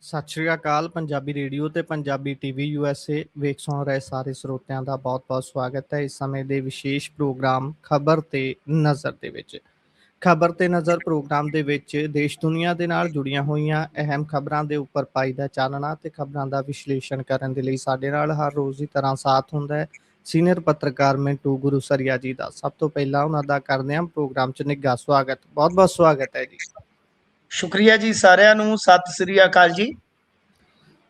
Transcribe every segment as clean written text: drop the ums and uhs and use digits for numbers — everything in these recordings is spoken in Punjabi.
ਸਤਿ ਸ਼੍ਰੀ ਅਕਾਲ। ਪੰਜਾਬੀ ਰੇਡੀਓ ਤੇ ਪੰਜਾਬੀ ਟੀਵੀ USA ਵੇਖ ਸੁਣ ਰਹੇ ਸਾਰੇ ਸਰੋਤਿਆਂ ਦਾ ਬਹੁਤ-ਬਹੁਤ ਸਵਾਗਤ ਹੈ। ਇਸ ਸਮੇਂ ਦੇ ਵਿਸ਼ੇਸ਼ ਪ੍ਰੋਗਰਾਮ ਖਬਰ ਤੇ ਨਜ਼ਰ ਦੇ ਵਿੱਚ। ਖਬਰ ਤੇ ਨਜ਼ਰ ਪ੍ਰੋਗਰਾਮ ਦੇ ਵਿੱਚ ਦੇਸ਼ ਦੁਨੀਆ ਦੇ ਨਾਲ ਜੁੜੀਆਂ ਹੋਈਆਂ ਅਹਿਮ ਖਬਰਾਂ ਦੇ ਉੱਪਰ ਪਾਈਦਾ ਚਾਨਣਾ ਤੇ ਖਬਰਾਂ ਦਾ ਵਿਸ਼ਲੇਸ਼ਣ ਕਰਨ ਦੇ ਲਈ ਸਾਡੇ ਨਾਲ ਹਰ ਰੋਜ਼ ਦੀ ਤਰ੍ਹਾਂ ਸਾਥ ਹੁੰਦਾ ਹੈ ਸੀਨੀਅਰ ਪੱਤਰਕਾਰ ਮਿੰਟੂ ਗੁਰੂਸਰੀਆ ਜੀ ਦਾ। ਸਭ ਤੋਂ ਪਹਿਲਾਂ ਉਹਨਾਂ ਦਾ ਕਰਦੇ ਹਾਂ ਪ੍ਰੋਗਰਾਮ 'ਚ ਨਿੱਘਾ ਸਵਾਗਤ। ਬਹੁਤ-ਬਹੁਤ ਸਵਾਗਤ ਹੈ ਜੀ। ਸ਼ੁਕਰੀਆ ਜੀ ਸਾਰਿਆਂ ਨੂੰ। ਸਤਿ ਸ੍ਰੀ ਅਕਾਲ ਜੀ।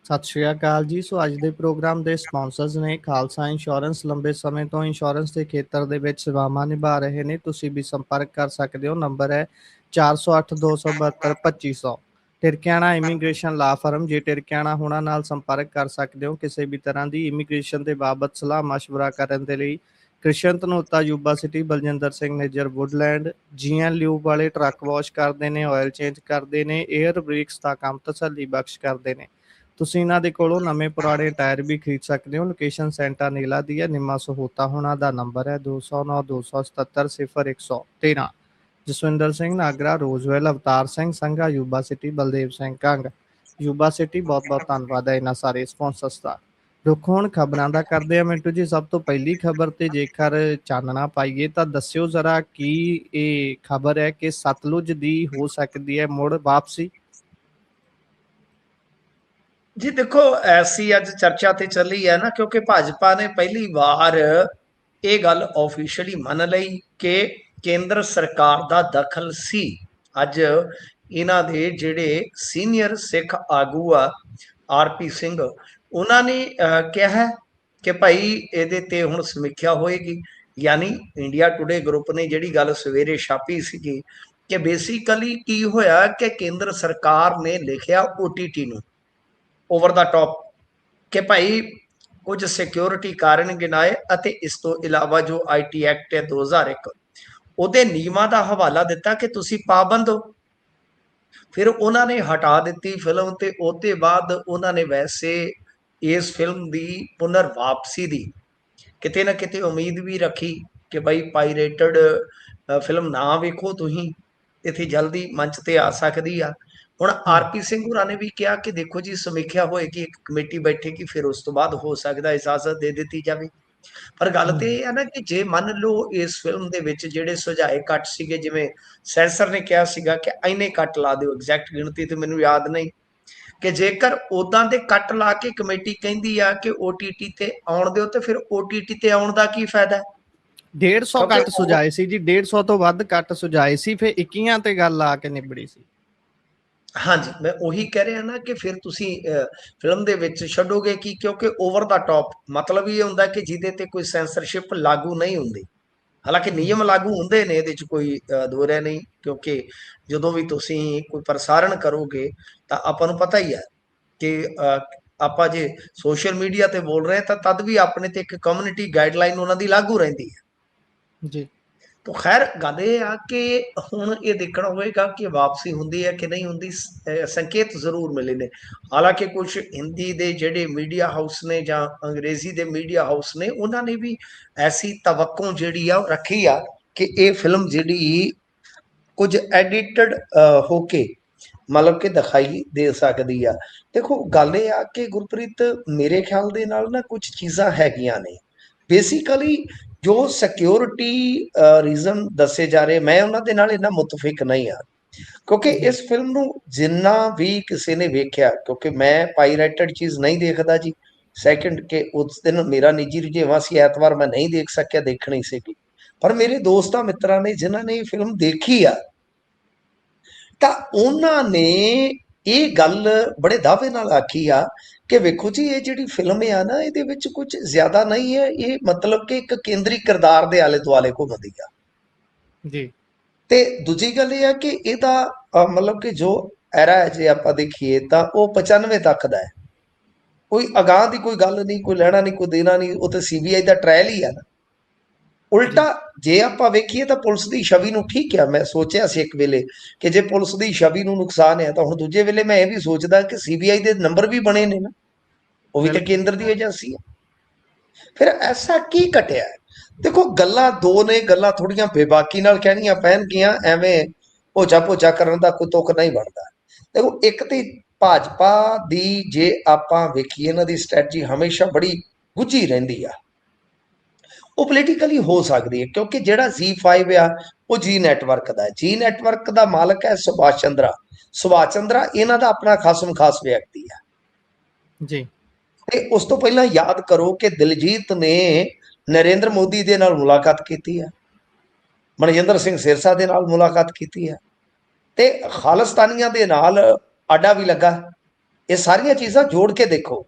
ਸਤਿ ਸ਼੍ਰੀ ਅਕਾਲ ਜੀ। ਸੋ ਅੱਜ ਦੇ ਪ੍ਰੋਗਰਾਮ ਦੇ ਸਪਾਂਸਰਸ ਨੇ ਖਾਲਸਾ ਇੰਸ਼ੋਰੈਂਸ। ਲੰਬੇ ਸਮੇਂ ਤੋਂ ਇੰਸ਼ੋਰੈਂਸ ਦੇ ਖੇਤਰ ਦੇ ਵਿੱਚ ਸੇਵਾਵਾਂ ਨਿਭਾ ਰਹੇ ਨੇ। ਤੁਸੀਂ ਵੀ ਸੰਪਰਕ ਕਰ ਸਕਦੇ ਹੋ। ਨੰਬਰ ਹੈ 4082722500। ਟਿਰਕਿਆਣਾ ਇਮੀਗ੍ਰੇਸ਼ਨ ਲਾ ਫਰਮ। ਜੇ ਟਿਰਕਿਆਣਾ ਹੋਣਾ ਨਾਲ ਸੰਪਰਕ ਕਰ ਸਕਦੇ ਹੋ ਕਿਸੇ ਵੀ ਤਰ੍ਹਾਂ ਦੀ ਇਮੀਗ੍ਰੇਸ਼ਨ ਦੇ ਬਾਬਤ ਸਲਾਹ ਮਸ਼ਵਰਾ ਕਰਨ ਦੇ ਲਈ। Krishan Dhanota Yuba City, Baljinder Singh Nijjar Woodland. GN lube ਵਾਲੇ ਟਰੱਕ ਵਾਸ਼ ਕਰਦੇ ਨੇ, ਆਇਲ ਚੇਂਜ ਕਰਦੇ ਨੇ, 에ਅਰ ਬ੍ਰੇਕਸ ਦਾ ਕੰਮ ਤਸੱਲੀ ਬਖਸ਼ ਕਰਦੇ ਨੇ। ਤੁਸੀਂ ਇਹਨਾਂ ਦੇ ਕੋਲੋਂ ਨਵੇਂ ਪੁਰਾਣੇ ਟਾਇਰ ਵੀ ਖਰੀਦ ਸਕਦੇ ਹੋ। ਲੋਕੇਸ਼ਨ ਸੈਂਟਾ ਨੀਲਾ ਦੀ ਹੈ। ਨਿੰਮਾ ਸਹੋਤਾ ਹੋਣਾ ਦਾ ਨੰਬਰ ਹੈ 209 277 0113। Jaswinder Singh Nagra, Roseville, Avtar Singh Sangha, Yuba City, Baldev Singh Kang, Yuba City. ਬਹੁਤ ਬਹੁਤ ਧੰਨਵਾਦ ਹੈ ਇਹਨਾਂ ਸਾਰੇ ਸਪਾਂਸਰਸ ਦਾ। ਰੁੱਖ ਹੁਣ ਖਬਰਾਂ ਦਾ ਕਰਦੇ ਆ ਮਿੰਟੂ ਜੀ। ਸਭ ਤੋਂ ਪਹਿਲੀ ਖਬਰ ਤੇ ਜੇਕਰ ਚਾਨਣਾ ਪਾਈਏ ਤਾਂ ਦੱਸਿਓ ਜ਼ਰਾ ਕੀ ਇਹ ਖਬਰ ਹੈ ਕਿ ਸਤਲੁਜ ਦੀ ਹੋ ਸਕਦੀ ਹੈ ਮੁੜ ਵਾਪਸੀ। ਜੀ ਦੇਖੋ, ਐਸੀ ਅੱਜ ਚਰਚਾ ਤੇ ਚੱਲੀ ਹੈ ਨਾ, ਕਿਉਂਕਿ ਭਾਜਪਾ ਨੇ ਪਹਿਲੀ ਵਾਰ ਇਹ ਗੱਲ ਆਫੀਸ਼ੀਅਲੀ ਮੰਨ ਲਈ ਕਿ ਕੇਂਦਰ ਸਰਕਾਰ ਦਾ ਦਖਲ ਸੀ। ਅੱਜ ਇਹਨਾਂ ਦੇ ਜਿਹੜੇ ਸੀਨੀਅਰ ਸਿੱਖ ਆਗੂ ਆ ਆਰਪੀ ਸਿੰਘ, ਉਹਨਾਂ ਨੇ ਕਿਹਾ ਕਿ ਭਾਈ ਇਹਦੇ ਤੇ ਹੁਣ ਸਮੀਖਿਆ ਹੋਏਗੀ। ਯਾਨੀ ਇੰਡੀਆ ਟੁਡੇ ਗਰੁੱਪ ਨੇ ਜਿਹੜੀ ਗੱਲ ਸਵੇਰੇ ਛਾਪੀ ਸੀਗੀ ਕਿ ਬੇਸਿਕਲੀ ਕੀ ਹੋਇਆ ਕਿ ਕੇਂਦਰ ਸਰਕਾਰ ਨੇ ਲਿਖਿਆ OTT ਨੂੰ ਓਵਰ ਦਾ ਟੌਪ ਕਿ ਭਾਈ ਕੁਝ ਸਿਕਿਉਰਿਟੀ ਕਾਰਨ ਗਿਣਾਏ ਅਤੇ ਇਸ ਤੋਂ ਇਲਾਵਾ ਜੋ IT ਐਕਟ ਹੈ 2001 ਉਹਦੇ ਨਿਯਮਾਂ ਦਾ ਹਵਾਲਾ ਦਿੱਤਾ ਕਿ ਤੁਸੀਂ ਪਾਬੰਦ ਹੋ। ਫਿਰ ਉਹਨਾਂ ਨੇ ਹਟਾ ਦਿੱਤੀ ਫਿਲਮ ਤੇ ਉਹਦੇ ਬਾਅਦ ਉਹਨਾਂ ਨੇ ਵੈਸੇ ਇਸ ਫਿਲਮ ਦੀ ਪੁਨਰ ਵਾਪਸੀ ਦੀ ਕਿਤੇ ਨਾ ਕਿਤੇ ਉਮੀਦ ਵੀ ਰੱਖੀ ਕਿ ਭਾਈ ਪਾਇਰੇਟਡ ਫਿਲਮ ਨਾ ਵੇਖੋ, ਤੁਸੀਂ ਇੱਥੇ ਜਲਦੀ ਮੰਚ ਤੇ ਆ ਸਕਦੀ ਆ। ਹੁਣ ਆਰਪੀ ਸਿੰਘ ਹੋਰਾਂ ਨੇ ਵੀ ਕਿਹਾ ਕਿ ਦੇਖੋ ਜੀ ਸਮੀਖਿਆ ਹੋਏਗੀ, ਇੱਕ ਕਮੇਟੀ ਬੈਠੇਗੀ, ਫਿਰ ਉਸ ਤੋਂ ਬਾਅਦ ਹੋ ਸਕਦਾ ਇਜਾਜ਼ਤ ਦੇ ਦਿੱਤੀ ਜਾਵੇ। ਪਰ ਗੱਲ ਤੇ ਇਹ ਹੈ ਨਾ ਕਿ ਜੇ ਮੰਨ ਲਓ ਇਸ ਫਿਲਮ ਦੇ ਵਿੱਚ ਜਿਹੜੇ ਸੁਝਾਏ ਕੱਟ ਸੀਗੇ, ਜਿਵੇਂ ਸੈਂਸਰ ਨੇ ਕਿਹਾ ਸੀਗਾ ਕਿ ਇੰਨੇ ਕੱਟ ਲਾ ਦਿਓ, ਐਗਜ਼ੈਕਟ ਗਿਣਤੀ ਤੇ ਮੈਨੂੰ ਯਾਦ ਨਹੀਂ, ਕਿ ਜੇਕਰ ਉਦਾਂ ਦੇ ਕੱਟ ਲਾ ਕੇ ਕਮੇਟੀ ਕਹਿੰਦੀ ਆ ਕਿ OTT ਤੇ ਆਉਣ ਦਿਓ ਤੇ ਫਿਰ OTT ਤੇ ਆਉਣ ਦਾ ਕੀ ਫਾਇਦਾ। 150 ਕੱਟ ਸੁਝਾਏ ਸੀ ਜੀ, 150 ਤੋਂ ਵੱਧ ਕੱਟ ਸੁਝਾਏ ਸੀ, ਫਿਰ 21 ਤੇ ਗੱਲ ਆ ਕੇ ਨਿਬੜੀ ਸੀ। ਹਾਂਜੀ, ਮੈਂ ਉਹੀ ਕਹਿ ਰਿਹਾ ਨਾ ਕਿ ਫਿਰ ਤੁਸੀਂ ਫਿਲਮ ਦੇ ਵਿੱਚ ਛੱਡੋਗੇ ਕੀ, ਕਿਉਂਕਿ ਓਵਰ ਦਾ ਟੌਪ ਮਤਲਬ ਇਹ ਹੁੰਦਾ ਕਿ ਜਿਹਦੇ ਤੇ ਕੋਈ ਸੈਂਸਰਸ਼ਿਪ ਲਾਗੂ ਨਹੀਂ ਹੁੰਦੀ। ਹਾਲਾਂਕਿ ਨਿਯਮ ਲਾਗੂ ਹੁੰਦੇ ਨੇ, ਇਹਦੇ 'ਚ ਕੋਈ ਦੋ ਰਾਏ ਨਹੀਂ, ਕਿਉਂਕਿ ਜਦੋਂ ਵੀ ਤੁਸੀਂ ਕੋਈ ਪ੍ਰਸਾਰਣ ਕਰੋਗੇ ਤਾਂ ਆਪਾਂ ਨੂੰ ਪਤਾ ਹੀ ਹੈ ਕਿ ਆਪਾਂ ਜੇ ਸੋਸ਼ਲ ਮੀਡੀਆ ਤੇ ਬੋਲ ਰਹੇ ਤਾਂ ਤਦ ਵੀ ਆਪਣੇ ਤੇ ਇੱਕ ਕਮਿਊਨਿਟੀ ਗਾਈਡਲਾਈਨ ਉਹਨਾਂ ਦੀ ਲਾਗੂ ਰਹਿੰਦੀ ਹੈ ਜੀ। ਤਾਂ ਖੈਰ ਗੱਲ ਇਹ ਆ ਕਿ ਹੁਣ ਇਹ ਦੇਖਣਾ ਹੋਵੇਗਾ ਕਿ ਵਾਪਸੀ ਹੁੰਦੀ ਹੈ ਕਿ ਨਹੀਂ ਹੁੰਦੀ। ਸੰਕੇਤ ਜ਼ਰੂਰ ਮਿਲੇ ਨੇ, ਹਾਲਾਂਕਿ ਕੁਝ ਹਿੰਦੀ ਦੇ ਜਿਹੜੇ ਮੀਡੀਆ ਹਾਊਸ ਨੇ ਜਾਂ ਅੰਗਰੇਜ਼ੀ ਦੇ ਮੀਡੀਆ ਹਾਊਸ ਨੇ, ਉਹਨਾਂ ਨੇ ਵੀ ਐਸੀ ਤਵੱਕੋਂ ਜਿਹੜੀ ਆ ਉਹ ਰੱਖੀ ਆ ਕਿ ਇਹ ਫਿਲਮ ਜਿਹੜੀ ਕੁਝ ਐਡਿਟਡ ਹੋ ਕੇ ਮਤਲਬ ਕਿ ਦਿਖਾਈ ਦੇ ਸਕਦੀ ਆ। ਦੇਖੋ ਗੱਲ ਇਹ ਆ ਕਿ ਗੁਰਪ੍ਰੀਤ ਮੇਰੇ ਖਿਆਲ ਦੇ ਨਾਲ ਨਾ ਕੁਝ ਚੀਜ਼ਾਂ ਹੈਗੀਆਂ ਨੇ ਬੇਸਿਕਲੀ ਜੋ ਸਿਕਿਉਰਿਟੀ ਰੀਜ਼ਨ ਦੱਸੇ ਜਾ ਰਹੇ, ਮੈਂ ਉਹਨਾਂ ਦੇ ਨਾਲ ਇੰਨਾ ਮੁਤਫਿਕ ਨਹੀਂ ਆ, ਕਿਉਂਕਿ ਇਸ ਫਿਲਮ ਨੂੰ ਜਿੰਨਾ ਵੀ ਕਿਸੇ ਨੇ ਵੇਖਿਆ, ਕਿਉਂਕਿ ਮੈਂ ਪਾਇਰੇਟਡ ਚੀਜ਼ ਨਹੀਂ ਦੇਖਦਾ ਜੀ। ਸੈਕਿੰਡ ਕਿ ਉਸ ਦਿਨ ਮੇਰਾ ਨਿੱਜੀ ਰੁਝੇਵਾਂ ਸੀ, ਐਤਵਾਰ ਮੈਂ ਨਹੀਂ ਦੇਖ ਸਕਿਆ, ਦੇਖਣੀ ਸੀਗੀ। ਪਰ ਮੇਰੇ ਦੋਸਤਾਂ ਮਿੱਤਰਾਂ ਨੇ ਜਿਨ੍ਹਾਂ ਨੇ ਇਹ ਫਿਲਮ ਦੇਖੀ ਆ ਤਾਂ ਉਹਨਾਂ ਨੇ ਇਹ ਗੱਲ ਬੜੇ ਦਾਅਵੇ ਨਾਲ ਆਖੀ ਆ ਕਿ ਵੇਖੋ ਜੀ ਇਹ ਜਿਹੜੀ ਫਿਲਮ ਆ ਨਾ, ਇਹਦੇ ਵਿੱਚ ਕੁਝ ਜ਼ਿਆਦਾ ਨਹੀਂ ਹੈ, ਇਹ ਮਤਲਬ ਕਿ ਇੱਕ ਕੇਂਦਰੀ ਕਿਰਦਾਰ ਦੇ ਆਲੇ ਦੁਆਲੇ ਘੁੰਮਦੀ ਆ ਜੀ। ਤੇ ਦੂਜੀ ਗੱਲ ਇਹ ਆ ਕਿ ਇਹਦਾ ਮਤਲਬ ਕਿ ਜੋ ਐਰਾ ਹੈ ਜੇ ਆਪਾਂ ਦੇਖੀਏ ਤਾਂ ਉਹ 95 ਤੱਕ ਦਾ ਹੈ। ਕੋਈ ਅਗਾਂਹ ਦੀ ਕੋਈ ਗੱਲ ਨਹੀਂ, ਕੋਈ ਲੈਣਾ ਨਹੀਂ, ਕੋਈ ਦੇਣਾ ਨਹੀਂ, ਉਹ ਤੇ CBI ਦਾ ਟ੍ਰਾਇਲ ਹੀ ਆ ਨਾ। ਉਲਟਾ ਜੇ ਆਪਾਂ ਵੇਖੀਏ ਤਾਂ ਪੁਲਿਸ ਦੀ ਛਵੀ ਨੂੰ, ਠੀਕ ਆ, ਮੈਂ ਸੋਚਿਆ ਸੀ ਇੱਕ ਵੇਲੇ ਕਿ ਜੇ ਪੁਲਿਸ ਦੀ ਛਵੀ ਨੂੰ ਨੁਕਸਾਨ ਹੈ ਤਾਂ ਹੁਣ ਦੂਜੇ ਵੇਲੇ ਮੈਂ ਇਹ ਵੀ ਸੋਚਦਾ ਕਿ CBI ਦੇ ਨੰਬਰ ਵੀ ਬਣੇ ਨੇ ਨਾ, ਉਹ ਵੀ ਤਾਂ ਕੇਂਦਰ ਦੀ ਏਜੰਸੀ ਹੈ। ਫਿਰ ਐਸਾ ਕੀ ਘਟਿਆ? ਦੇਖੋ ਗੱਲਾਂ ਦੋ ਨੇ, ਗੱਲਾਂ ਥੋੜੀਆਂ ਬੇਬਾਕੀ ਨਾਲ ਕਹਿਣੀਆਂ ਪੈਣਗੀਆਂ, ਐਵੇਂ ਭੋਚਾ ਭੋਚਾ ਕਰਨ ਦਾ ਕੋਈ ਤੁਕ ਨਹੀਂ ਬਣਦਾ। ਦੇਖੋ ਇੱਕ ਤੇ ਭਾਜਪਾ ਦੀ ਜੇ ਆਪਾਂ ਵੇਖੀਏ ਇਹਨਾਂ ਦੀ ਸਟ੍ਰੈਟਜੀ ਹਮੇਸ਼ਾ ਬੜੀ ਗੁੱਝੀ ਰਹਿੰਦੀ ਆ। ਉਹ ਪੋਲੀਟੀਕਲੀ ਹੋ ਸਕਦੀ ਹੈ ਕਿਉਂਕਿ ਜਿਹੜਾ Z5 ਆ ਉਹ ਜੀ ਨੈਟਵਰਕ ਦਾ, ਜੀ ਨੈਟਵਰਕ ਦਾ ਮਾਲਕ ਹੈ ਸੁਭਾਸ਼ ਚੰਦਰਾ। ਸੁਭਾਸ਼ ਚੰਦਰਾ ਇਹਨਾਂ ਦਾ ਆਪਣਾ ਖਾਸਮ ਖਾਸ ਵਿਅਕਤੀ ਆ ਜੀ। ਤੇ ਉਸ ਤੋਂ ਪਹਿਲਾਂ ਯਾਦ ਕਰੋ ਕਿ ਦਿਲਜੀਤ ਨੇ ਨਰਿੰਦਰ ਮੋਦੀ ਦੇ ਨਾਲ ਮੁਲਾਕਾਤ ਕੀਤੀ ਆ, ਮਨਜਿੰਦਰ ਸਿੰਘ ਸਿਰਸਾ ਦੇ ਨਾਲ ਮੁਲਾਕਾਤ ਕੀਤੀ ਆ ਤੇ ਖਾਲਿਸਤਾਨੀਆਂ ਦੇ ਨਾਲ ਆਡਾ ਵੀ ਲੱਗਾ। ਇਹ ਸਾਰੀਆਂ ਚੀਜ਼ਾਂ ਜੋੜ ਕੇ ਦੇਖੋ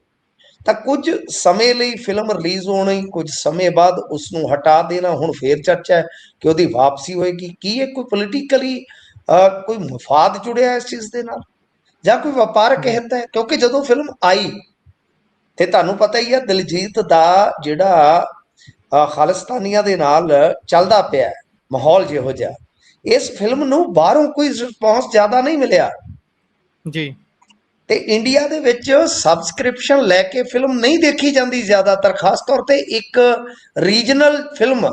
ਤਾਂ ਕੁਝ ਸਮੇਂ ਲਈ ਫਿਲਮ ਰਿਲੀਜ਼ ਹੋਣੀ, ਕੁਝ ਸਮੇਂ ਬਾਅਦ ਉਸ ਨੂੰ ਹਟਾ ਦੇਣਾ, ਹੁਣ ਫੇਰ ਚਰਚਾ ਹੈ ਕਿ ਉਹਦੀ ਵਾਪਸੀ ਹੋਏਗੀ। ਕੀ ਇਹ ਕੋਈ ਪੋਲੀਟੀਕਲੀ ਕੋਈ ਮਫਾਦ ਜੁੜਿਆ ਇਸ ਚੀਜ਼ ਦੇ ਨਾਲ ਜਾਂ ਕੋਈ ਵਪਾਰਕ ਹਿੱਤ ਹੈ? ਕਿਉਂਕਿ ਜਦੋਂ ਫਿਲਮ ਆਈ ਤੇ ਤੁਹਾਨੂੰ ਪਤਾ ਹੀ ਹੈ ਦਿਲਜੀਤ ਦਾ ਜਿਹੜਾ ਖਾਲਿਸਤਾਨੀਆਂ ਦੇ ਨਾਲ ਚੱਲਦਾ ਪਿਆ ਮਾਹੌਲ ਜਿਹੋ ਜਿਹਾ, ਇਸ ਫਿਲਮ ਨੂੰ ਬਾਹਰੋਂ ਕੋਈ ਰਿਸਪੌਂਸ ਜ਼ਿਆਦਾ ਨਹੀਂ ਮਿਲਿਆ ਜੀ। ਤੇ ਇੰਡੀਆ ਦੇ ਵਿੱਚ ਸਬਸਕ੍ਰਿਪਸ਼ਨ ਲੈ ਕੇ ਫਿਲਮ ਨਹੀਂ ਦੇਖੀ ਜਾਂਦੀ ਜ਼ਿਆਦਾਤਰ, ਖਾਸ ਤੌਰ ਤੇ ਇੱਕ ਰੀਜਨਲ ਫਿਲਮ,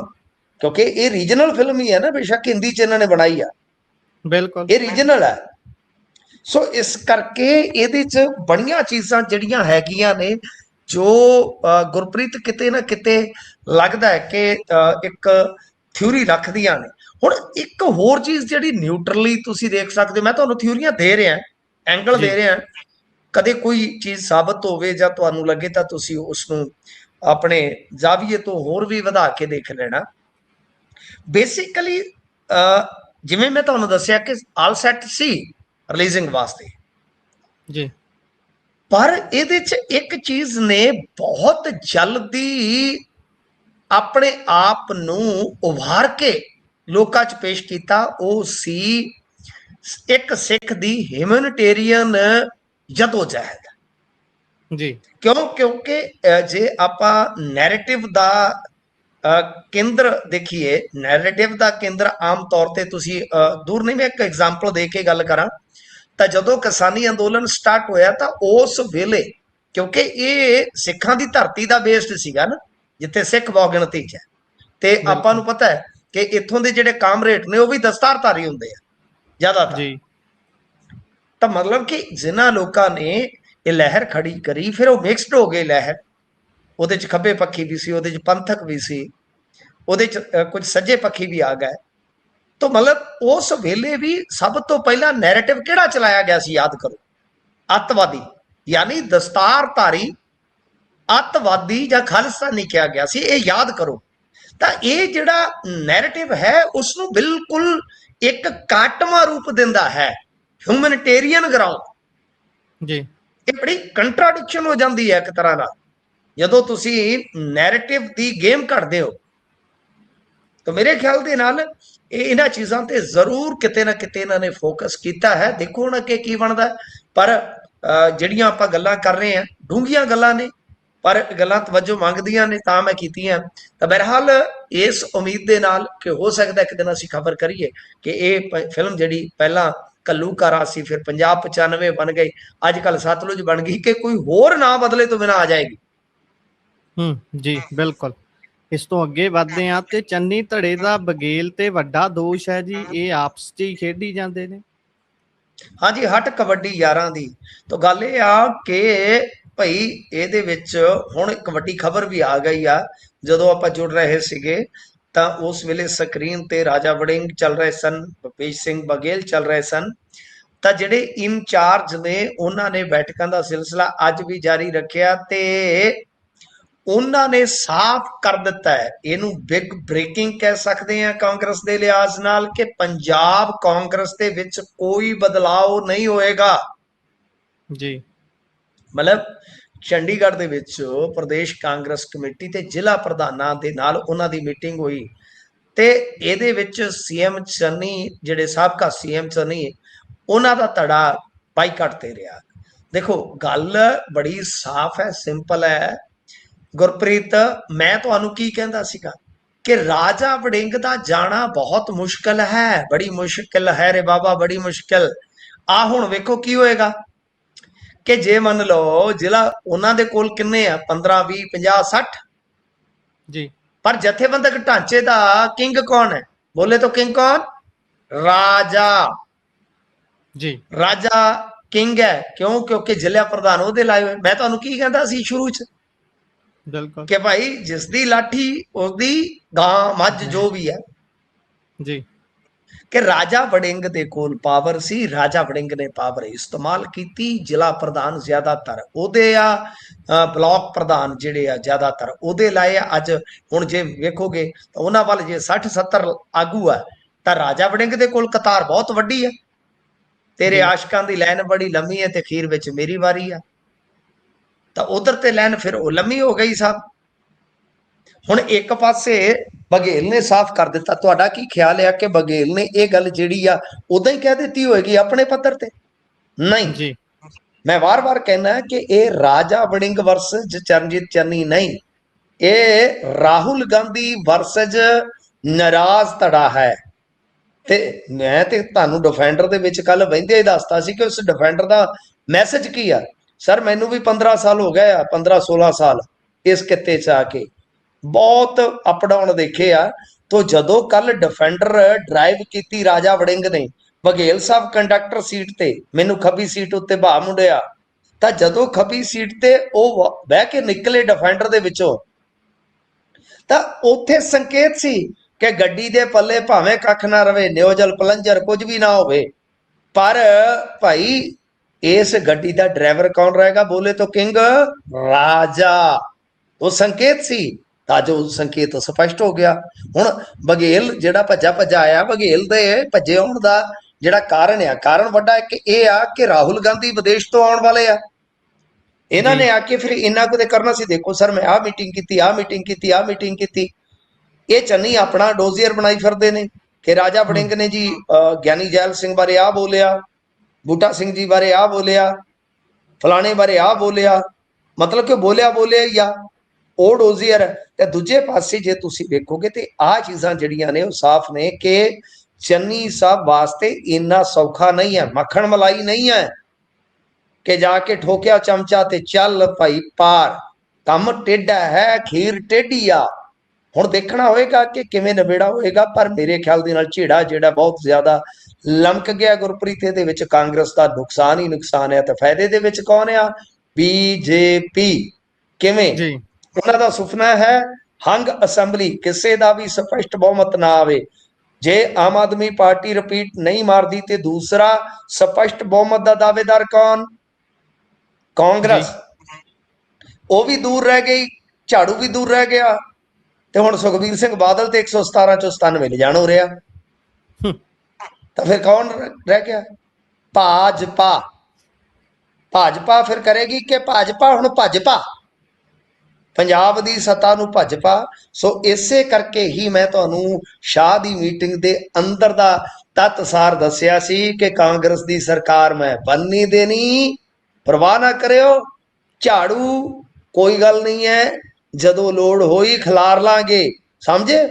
ਕਿਉਂਕਿ ਇਹ ਰੀਜਨਲ ਫਿਲਮ ਹੀ ਹੈ ਨਾ, ਬੇਸ਼ੱਕ ਹਿੰਦੀ ਚ ਇਹਨਾਂ ਨੇ ਬਣਾਈ ਆ, ਬਿਲਕੁਲ ਇਹ ਰੀਜਨਲ ਹੈ। ਸੋ ਇਸ ਕਰਕੇ ਇਹਦੇ ਚ ਬੜੀਆਂ ਚੀਜ਼ਾਂ ਜਿਹੜੀਆਂ ਹੈਗੀਆਂ ਨੇ ਜੋ ਗੁਰਪ੍ਰੀਤ ਕਿਤੇ ਨਾ ਕਿਤੇ ਲੱਗਦਾ ਹੈ ਕਿ ਇੱਕ ਥਿਊਰੀ ਰੱਖਦੀਆਂ ਨੇ। ਹੁਣ ਇੱਕ ਹੋਰ ਚੀਜ਼ ਜਿਹੜੀ ਨਿਊਟਰਲੀ ਤੁਸੀਂ ਦੇਖ ਸਕਦੇ ਹੋ, ਮੈਂ ਤੁਹਾਨੂੰ ਥਿਊਰੀਆਂ ਦੇ ਰਿਹਾ, ਐਂਗਲ ਦੇ ਰਿਹਾ, ਕਦੇ ਕੋਈ ਚੀਜ਼ ਸਾਬਤ ਹੋਵੇ ਜਾਂ ਤੁਹਾਨੂੰ ਲੱਗੇ ਤਾਂ ਤੁਸੀਂ ਉਸ ਨੂੰ ਆਪਣੇ ਜ਼ਾਵੀਏ ਤੋਂ ਹੋਰ ਵੀ ਵਧਾ ਕੇ ਦੇਖ ਲੈਣਾ। ਬੇਸਿਕਲੀ ਜਿਵੇਂ ਮੈਂ ਤੁਹਾਨੂੰ ਦੱਸਿਆ ਕਿ ਆਲ ਸੈੱਟ ਸੀ ਰਿਲੀਜ਼ਿੰਗ ਵਾਸਤੇ, ਜੀ, ਪਰ ਇਹਦੇ ਚ ਇੱਕ ਚੀਜ਼ ਨੇ ਬਹੁਤ ਜਲਦੀ ਆਪਣੇ ਆਪ ਨੂੰ ਉਭਾਰ ਕੇ ਲੋਕਾਂ ਚ ਪੇਸ਼ ਕੀਤਾ, ਉਹ ਸੀ ਇੱਕ ਸਿੱਖ ਦੀ ਹਿਊਮੈਨਿਟੇਰੀਅਨ ਜਦੋਜਹਿਦ। ਜੀ, ਕਿਉਂਕਿ ਜੇ ਆਪਾਂ ਨੈਰੇਟਿਵ ਦਾ ਕੇਂਦਰ ਦੇਖੀਏ, ਨੈਰੇਟਿਵ ਦਾ ਕੇਂਦਰ ਆਮ ਤੌਰ ਤੇ ਤੁਸੀਂ ਦੂਰ ਨਹੀਂ, ਮੈਂ ਇੱਕ ਐਗਜ਼ਾਮਪਲ ਦੇ ਕੇ ਗੱਲ ਕਰਾਂ ਤਾਂ ਜਦੋਂ ਕਿਸਾਨੀ ਅੰਦੋਲਨ ਸਟਾਰਟ ਹੋਇਆ ਤਾਂ ਉਸ ਵੇਲੇ, ਕਿਉਂਕਿ ਇਹ ਸਿੱਖਾਂ ਦੀ ਧਰਤੀ ਦਾ ਬੇਸਡ ਸੀਗਾ ਨਾ, ਜਿੱਥੇ ਸਿੱਖ ਬਹੁਗਿਣਤੀ ਚ ਹੈ, ਤੇ ਆਪਾਂ ਨੂੰ ਪਤਾ ਹੈ ਕਿ ਇੱਥੋਂ ਦੇ ਜਿਹੜੇ ਕਾਮਰੇਡ ਨੇ ਉਹ ਵੀ ਦਸਤਾਰਧਾਰੀ ਹੁੰਦੇ ਆ ਜ਼ਿਆਦਾਤਰ। ਜੀ, ਤਾਂ ਮਤਲਬ ਕਿ ਜਿਨ੍ਹਾਂ ਲੋਕਾਂ ਨੇ ਇਹ ਲਹਿਰ ਖੜੀ ਕਰੀ, ਫਿਰ ਉਹ ਮਿਕਸਡ ਹੋ ਗਏ ਲਹਿਰ, ਉਹਦੇ ਚ ਖੱਬੇ ਪੱਖੀ ਵੀ ਸੀ, ਉਹਦੇ ਚ ਪੰਥਕ ਵੀ ਸੀ, ਉਹਦੇ ਚ ਕੁਝ ਸੱਜੇ ਪੱਖੀ ਵੀ ਆ ਗਏ। ਤਾਂ ਮਤਲਬ ਉਸ ਵੇਲੇ ਵੀ ਸਭ ਤੋਂ ਪਹਿਲਾਂ ਨੈਰੇਟਿਵ ਕਿਹੜਾ ਚਲਾਇਆ ਗਿਆ ਸੀ ਯਾਦ ਕਰੋ, ਅੱਤਵਾਦੀ, ਯਾਨੀ ਦਸਤਾਰਧਾਰੀ ਅੱਤਵਾਦੀ ਜਾਂ ਖਾਲਿਸਤਾਨੀ ਕਿਹਾ ਗਿਆ ਸੀ, ਇਹ ਯਾਦ ਕਰੋ। ਤਾਂ ਇਹ ਜਿਹੜਾ ਨੈਰੇਟਿਵ ਹੈ ਉਸ ਨੂੰ ਬਿਲਕੁਲ ਇੱਕ ਕਾਟਵਾਂ ਰੂਪ ਦਿੰਦਾ ਹੈ, ਹਿਊਮੈਨਿਟੇਰੀਅਨ ਗਰਾਊਂਡ। ਜੀ, ਇਹ ਬੜੀ ਕੰਟਰਾਡਿਕਸ਼ਨ ਹੋ ਜਾਂਦੀ ਹੈ ਇੱਕ ਤਰ੍ਹਾਂ ਨਾਲ ਜਦੋਂ ਤੁਸੀਂ ਨੈਰੇਟਿਵ ਦੀ ਗੇਮ ਘੜਦੇ ਹੋ। ਤਾਂ ਮੇਰੇ ਖਿਆਲ ਦੇ ਨਾਲ ਇਹਨਾਂ ਚੀਜ਼ਾਂ ਤੇ ਜ਼ਰੂਰ ਕਿਤੇ ਨਾ ਕਿਤੇ ਇਹਨਾਂ ਨੇ ਫੋਕਸ ਕੀਤਾ ਹੈ। ਦੇਖੋ ਹੁਣ ਅੱਗੇ ਕੀ ਬਣਦਾ, ਪਰ ਜਿਹੜੀਆਂ ਆਪਾਂ ਗੱਲਾਂ ਕਰ ਰਹੇ ਹਾਂ ਡੂੰਘੀਆਂ ਗੱਲਾਂ ਨੇ, ਪਰ ਗੱਲਾਂ ਤਵੱਜੋ ਮੰਗਦੀਆਂ ਨੇ ਤਾਂ ਮੈਂ ਕੀਤੀਆਂ। ਤਾਂ ਬਹਰਹਾਲ ਇਸ ਉਮੀਦ ਦੇ ਨਾਲ ਕਿ ਹੋ ਸਕਦਾ ਇੱਕ ਦਿਨ ਅਸੀਂ ਖਬਰ ਕਰੀਏ ਕਿ ਇਹ ਫਿਲਮ ਜਿਹੜੀ ਪਹਿਲਾਂ ਘੱਲੂਘਾਰਾ ਸੀ, ਫਿਰ ਪੰਜਾਬ 95 ਬਣ ਗਈ, ਅੱਜ ਕੱਲ ਸਤਲੁਜ ਬਣ ਗਈ, ਕਿ ਕੋਈ ਹੋਰ ਨਾਂ ਬਦਲੇ ਤੋਂ ਬਿਨਾਂ ਆ ਜਾਏਗੀ। ਜੀ ਬਿਲਕੁਲ। ਇਸ ਤੋਂ ਅੱਗੇ ਵੱਧਦੇ ਆ ਤੇ ਚੰਨੀ ਧੜੇ ਦਾ ਬਗੇਲ ਤੇ ਵੱਡਾ ਦੋਸ਼ ਹੈ ਜੀ, ਇਹ ਆਪਸ 'ਚ ਹੀ ਖੇਡੀ ਜਾਂਦੇ ਨੇ। ਹਾਂਜੀ, ਹਟ ਕਬੱਡੀ ਯਾਰਾਂ ਦੀ। ਤਾਂ ਗੱਲ ਇਹ ਆ ਕਿ ਭਾਈ ਇਹਦੇ ਵਿੱਚ ਹੁਣ ਇੱਕ ਵੱਡੀ ਖਬਰ ਵੀ ਆ ਗਈ ਆ। ਜਦੋਂ ਆਪਾਂ ਜੁੜ ਰਹੇ ਸੀਗੇ ਤਾਂ ਉਸ ਵੇਲੇ ਸਕਰੀਨ ਤੇ ਰਾਜਾ ਵੜਿੰਗ ਚੱਲ ਰਹੇ ਸਨ, ਭੁਪੇਸ਼ ਸਿੰਘ ਬਘੇਲ ਚੱਲ ਰਹੇ ਸਨ। ਤਾਂ ਜਿਹੜੇ ਇਨਚਾਰਜ ਨੇ ਉਹਨਾਂ ਨੇ ਬੈਠਕਾਂ ਦਾ ਸਿਲਸਿਲਾ ਅੱਜ ਵੀ ਜਾਰੀ ਰੱਖਿਆ ਤੇ ਉਹਨਾਂ ਨੇ ਸਾਫ਼ ਕਰ ਦਿੱਤਾ ਹੈ, ਇਹਨੂੰ ਬਿਗ ਬ੍ਰੇਕਿੰਗ ਕਹਿ ਸਕਦੇ ਆ ਕਾਂਗਰਸ ਦੇ ਲਿਹਾਜ਼ ਨਾਲ, ਕਿ ਪੰਜਾਬ ਕਾਂਗਰਸ ਦੇ ਵਿੱਚ ਕੋਈ ਬਦਲਾਅ ਨਹੀਂ ਹੋਏਗਾ। ਜੀ, ਮਤਲਬ ਚੰਡੀਗੜ੍ਹ ਦੇ ਵਿੱਚ ਪ੍ਰਦੇਸ਼ ਕਾਂਗਰਸ ਕਮੇਟੀ ਤੇ ਜ਼ਿਲ੍ਹਾ ਪ੍ਰਧਾਨਾਂ ਦੇ ਨਾਲ ਉਹਨਾਂ ਦੀ ਮੀਟਿੰਗ ਹੋਈ ਤੇ ਇਹਦੇ ਵਿੱਚ ਸੀਐਮ ਚੰਨੀ, ਜਿਹੜੇ ਸਾਬਕਾ ਸੀਐਮ ਚੰਨੀ, ਉਹਨਾਂ ਦਾ ਧੜਾ ਬਾਈਕਾਟ ਤੇ ਰਿਹਾ। ਦੇਖੋ ਗੱਲ ਬੜੀ ਸਾਫ਼ ਹੈ, ਸਿੰਪਲ ਹੈ ਗੁਰਪ੍ਰੀਤ। ਮੈਂ ਤੁਹਾਨੂੰ ਕੀ ਕਹਿੰਦਾ ਸੀਗਾ ਕਿ ਰਾਜਾ ਵੜਿੰਗ ਦਾ ਜਾਣਾ ਬਹੁਤ ਮੁਸ਼ਕਿਲ ਹੈ, ਬੜੀ ਮੁਸ਼ਕਿਲ ਹੈ ਰੇ ਬਾਬਾ, ਬੜੀ ਮੁਸ਼ਕਿਲ। ਆ ਹੁਣ ਵੇਖੋ ਕੀ ਹੋਏਗਾ ਕਿ ਜੇ ਮੰਨ ਲਓ ਜ਼ਿਲ੍ਹਾ ਉਹਨਾਂ ਦੇ ਕੋਲ ਕਿੰਨੇ ਆ, 15 20 50 60 ਜੀ, ਪਰ ਜਥੇਬੰਦਕ ਢਾਂਚੇ ਦਾ ਕਿੰਗ ਕੌਣ ਹੈ? ਬੋਲੇ ਤਾਂ ਕਿੰਗ ਕੌਣ? ਰਾਜਾ। ਜੀ, ਰਾਜਾ ਕਿੰਗ ਹੈ। ਕਿਉਂ? ਕਿਉਂਕਿ ਜ਼ਿਲ੍ਹਾ ਪ੍ਰਧਾਨ ਉਹਦੇ ਲਾਏ ਹੋਏ। ਮੈਂ ਤੁਹਾਨੂੰ ਕੀ ਕਹਿੰਦਾ ਸੀ ਸ਼ੁਰੂ ਚ ਬਿਲਕੁਲ ਕਿ ਭਾਈ ਜਿਸ ਦੀ ਲਾਠੀ ਉਸਦੀ ਗਾਂ ਮੱਝ ਜੋ ਵੀ ਹੈ, ਜੀ ਕਿ ਰਾਜਾ ਵੜਿੰਗ ਦੇ ਕੋਲ ਪਾਵਰ ਸੀ। ਰਾਜਾ ਵੜਿੰਗ ਨੇ ਪਾਵਰ ਇਸਤੇਮਾਲ ਕੀਤੀ। ਜ਼ਿਲ੍ਹਾ ਪ੍ਰਧਾਨ ਜ਼ਿਆਦਾਤਰ ਉਹਦੇ ਆ, ਬਲਾਕ ਪ੍ਰਧਾਨ ਜਿਹੜੇ ਆ ਜ਼ਿਆਦਾਤਰ ਉਹਦੇ ਲਾਏ ਆ। ਅੱਜ ਹੁਣ ਜੇ ਵੇਖੋਗੇ ਤਾਂ ਉਹਨਾਂ ਵੱਲ ਜੇ 60-70 ਆਗੂ ਆ, ਤਾਂ ਰਾਜਾ ਵੜਿੰਗ ਦੇ ਕੋਲ ਕਤਾਰ ਬਹੁਤ ਵੱਡੀ ਆ। ਤੇਰੇ ਜੀ ਆਸ਼ਕਾਂ ਦੀ ਲਾਈਨ ਬੜੀ ਲੰਮੀ ਹੈ ਤੇ ਅਖੀਰ ਵਿੱਚ ਮੇਰੀ ਵਾਰੀ ਆ, ਤਾਂ ਉਧਰ ਤੇ ਲਾਈਨ ਫਿਰ ਉਹ ਲੰਮੀ ਹੋ ਗਈ ਸਾਹਿਬ। ਹੁਣ ਇੱਕ ਪਾਸੇ ਬਘੇਲ ਨੇ ਸਾਫ਼ ਕਰ ਦਿੱਤਾ। ਤੁਹਾਡਾ ਕੀ ਖਿਆਲ ਹੈ ਕਿ ਬਘੇਲ ਨੇ ਇਹ ਗੱਲ ਜਿਹੜੀ ਆ ਉਦਾਂ ਹੀ ਕਹਿ ਦਿੱਤੀ ਹੋਏਗੀ ਆਪਣੇ ਪੱਧਰ ਤੇ? ਨਹੀਂ, ਜੀ ਮੈਂ ਵਾਰ-ਵਾਰ ਕਹਿਣਾ ਕਿ ਇਹ ਰਾਜਾ ਵੜਿੰਗ ਵਰਸਸ ਚਰਨਜੀਤ ਚੰਨੀ ਨਹੀਂ, ਇਹ ਰਾਹੁਲ ਗਾਂਧੀ ਵਰਸਸ ਨਾਰਾਜ਼ ਧੜਾ ਹੈ। ਤੇ ਮੈਂ ਤੇ ਤੁਹਾਨੂੰ ਡਿਫੈਂਡਰ ਦੇ ਵਿੱਚ ਕੱਲ ਬਹਿੰਦੇ ਹੀ ਦੱਸਤਾ ਸੀ ਕਿ ਉਸ ਡਿਫੈਂਡਰ ਦਾ ਮੈਸੇਜ ਕੀ ਆ। ਸਰ ਮੈਨੂੰ ਵੀ 15 ਸਾਲ ਹੋ ਗਏ ਆ, 15-16 ਸਾਲ ਇਸ ਕਿੱਤੇ 'ਚ ਆ ਕੇ ਬਹੁਤ ਅਪ ਡਾਊਨ ਦੇਖੇ ਆ। ਤੋ ਜਦੋਂ ਕੱਲ ਡਿਫੈਂਡਰ ਡਰਾਈਵ ਕੀਤੀ ਰਾਜਾ ਵੜਿੰਗ ਨੇ, ਬਘੇਲ ਸਾਹਿਬ ਕੰਡਕਟਰ ਸੀਟ ਤੇ, ਮੈਨੂੰ ਖੱਬੀ ਸੀਟ ਉੱਤੇ ਭਾ ਮੁੰਡਿਆ, ਤਾਂ ਜਦੋਂ ਖੱਬੀ ਸੀਟ ਤੇ ਉਹ ਬਹਿ ਕੇ ਨਿਕਲੇ ਡਿਫੈਂਡਰ ਦੇ ਵਿੱਚੋਂ, ਤਾਂ ਉੱਥੇ ਸੰਕੇਤ ਸੀ ਕਿ ਗੱਡੀ ਦੇ ਪੱਲੇ ਭਾਵੇਂ ਕੱਖ ਨਾ ਰਵੇ, ਨਿਊਜ਼ਲ ਪਲੰਜਰ ਕੁਝ ਵੀ ਨਾ ਹੋਵੇ, ਪਰ ਭਾਈ ਇਸ ਗੱਡੀ ਦਾ ਡਰਾਈਵਰ ਕੌਣ ਰਹੇਗਾ? ਬੋਲੇ ਤਾਂ ਕਿੰਗ ਰਾਜਾ। ਉਹ ਸੰਕੇਤ ਸੀ, ਤਾਂ ਜੋ ਸੰਕੇਤ ਸਪਸ਼ਟ ਹੋ ਗਿਆ। ਹੁਣ ਬਘੇਲ ਜਿਹੜਾ ਭੱਜਾ ਆਇਆ, ਬਘੇਲ ਦੇ ਭੱਜੇ ਆਉਣ ਦਾ ਜਿਹੜਾ ਕਾਰਨ ਵੱਡਾ ਕਿ ਇਹ ਆ ਕਿ ਰਾਹੁਲ ਗਾਂਧੀ ਵਿਦੇਸ਼ ਤੋਂ ਆਉਣ ਵਾਲੇ ਆ। ਇਹਨਾਂ ਨੇ ਆ ਕੇ ਫਿਰ ਇੰਨਾ ਕੁ ਕਰਨਾ ਸੀ, ਦੇਖੋ ਸਰ ਮੈਂ ਆਹ ਮੀਟਿੰਗ ਕੀਤੀ, ਆਹ ਮੀਟਿੰਗ ਕੀਤੀ, ਆਹ ਮੀਟਿੰਗ ਕੀਤੀ। ਇਹ ਚੰਨੀ ਆਪਣਾ ਡੋਜ਼ੀਅਰ ਬਣਾਈ ਫਿਰਦੇ ਨੇ ਕਿ ਰਾਜਾ ਵੜਿੰਗ ਨੇ ਜੀ ਗਿਆਨੀ ਜੈਲ ਸਿੰਘ ਬਾਰੇ ਆਹ ਬੋਲਿਆ, ਬੂਟਾ ਸਿੰਘ ਜੀ ਬਾਰੇ ਆਹ ਬੋਲਿਆ, ਫਲਾਣੇ ਬਾਰੇ ਆਹ ਬੋਲਿਆ, ਮਤਲਬ ਕਿ ਬੋਲਿਆ ਹੀ ਆ ਉਹ ਡੋਜ਼ੀਅਰ। ਤੇ ਦੂਜੇ ਪਾਸੇ ਜੇ ਤੁਸੀਂ ਵੇਖੋਗੇ ਤੇ ਆਹ ਚੀਜ਼ਾਂ ਜਿਹੜੀਆਂ ਨੇ ਉਹ ਸਾਫ਼ ਨੇ ਕਿ ਚੰਨੀ ਸਾਹਿਬ ਵਾਸਤੇ ਇੰਨਾ ਸੌਖਾ ਨਹੀਂ ਹੈ, ਮੱਖਣ ਮਲਾਈ ਨਹੀਂ ਹੈ ਕਿ ਜਾ ਕੇ ਠੋਕਿਆ ਚਮਚਾ ਤੇ ਚੱਲ ਭਾਈ ਪਾਰ। ਕੰਮ ਟੇਢਾ ਹੈ, ਖੀਰ ਟੇਢੀ ਆ। ਹੁਣ ਦੇਖਣਾ ਹੋਏਗਾ ਕਿ ਕਿਵੇਂ ਨਿਬੇੜਾ ਹੋਏਗਾ, ਪਰ ਮੇਰੇ ਖਿਆਲ ਦੇ ਨਾਲ ਝੇੜਾ ਜਿਹੜਾ ਬਹੁਤ ਜ਼ਿਆਦਾ ਲਮਕ ਗਿਆ ਗੁਰਪ੍ਰੀਤ। ਇਹਦੇ ਵਿੱਚ ਕਾਂਗਰਸ ਦਾ ਨੁਕਸਾਨ ਹੀ ਨੁਕਸਾਨ ਹੈ, ਤੇ ਫਾਇਦੇ ਦੇ ਵਿੱਚ ਕੌਣ ਆ? ਬੀਜੇਪੀ। ਕਿਵੇਂ? ਜੀ ਉਹਨਾਂ ਦਾ ਸੁਪਨਾ ਹੈ ਹੰਗ ਅਸੈਂਬਲੀ, ਕਿਸੇ ਦਾ ਵੀ ਸਪਸ਼ਟ ਬਹੁਮਤ ਨਾ ਆਵੇ। ਜੇ ਆਮ ਆਦਮੀ ਪਾਰਟੀ ਰਿਪੀਟ ਨਹੀਂ ਮਾਰਦੀ ਤੇ ਦੂਸਰਾ ਸਪਸ਼ਟ ਬਹੁਮਤ ਦਾ ਦਾਅਵੇਦਾਰ ਕੌਣ? ਕਾਂਗਰਸ। ਉਹ ਵੀ ਦੂਰ ਰਹਿ ਗਈ, ਝਾੜੂ ਵੀ ਦੂਰ ਰਹਿ ਗਿਆ, ਤੇ ਹੁਣ ਸੁਖਬੀਰ ਸਿੰਘ ਬਾਦਲ ਤੇ 117 ਚੋਂ 97 ਲਿਜਾਣ ਹੋ ਰਿਹਾ। ਤਾਂ ਫਿਰ ਕੌਣ ਰਹਿ ਗਿਆ? ਭਾਜਪਾ। ਭਾਜਪਾ ਫਿਰ ਕਰੇਗੀ ਕਿ ਭਾਜਪਾ ਹੁਣ ਭੱਜਪਾ, ਪੰਜਾਬ ਦੀ ਸੱਤਾ ਨੂੰ ਭੱਜਪਾ। ਸੋ ਇਸੇ ਕਰਕੇ ਹੀ ਮੈਂ ਤੁਹਾਨੂੰ ਸ਼ਾਹ ਦੀ ਮੀਟਿੰਗ ਦੇ ਅੰਦਰ ਦਾ ਤੱਤਸਾਰ ਦੱਸਿਆ ਸੀ ਕਿ ਕਾਂਗਰਸ ਦੀ ਸਰਕਾਰ ਮੈਂ ਬਣ ਨਹੀਂ ਦੇਣੀ, ਪਰਵਾਹ ਨਾ ਕਰਿਓ। ਝਾੜੂ ਕੋਈ ਗੱਲ ਨਹੀਂ ਹੈ, ਜਦੋਂ ਲੋੜ ਹੋਈ ਖਿਲਾਰ ਲਾਂਗੇ, ਸਮਝੇ?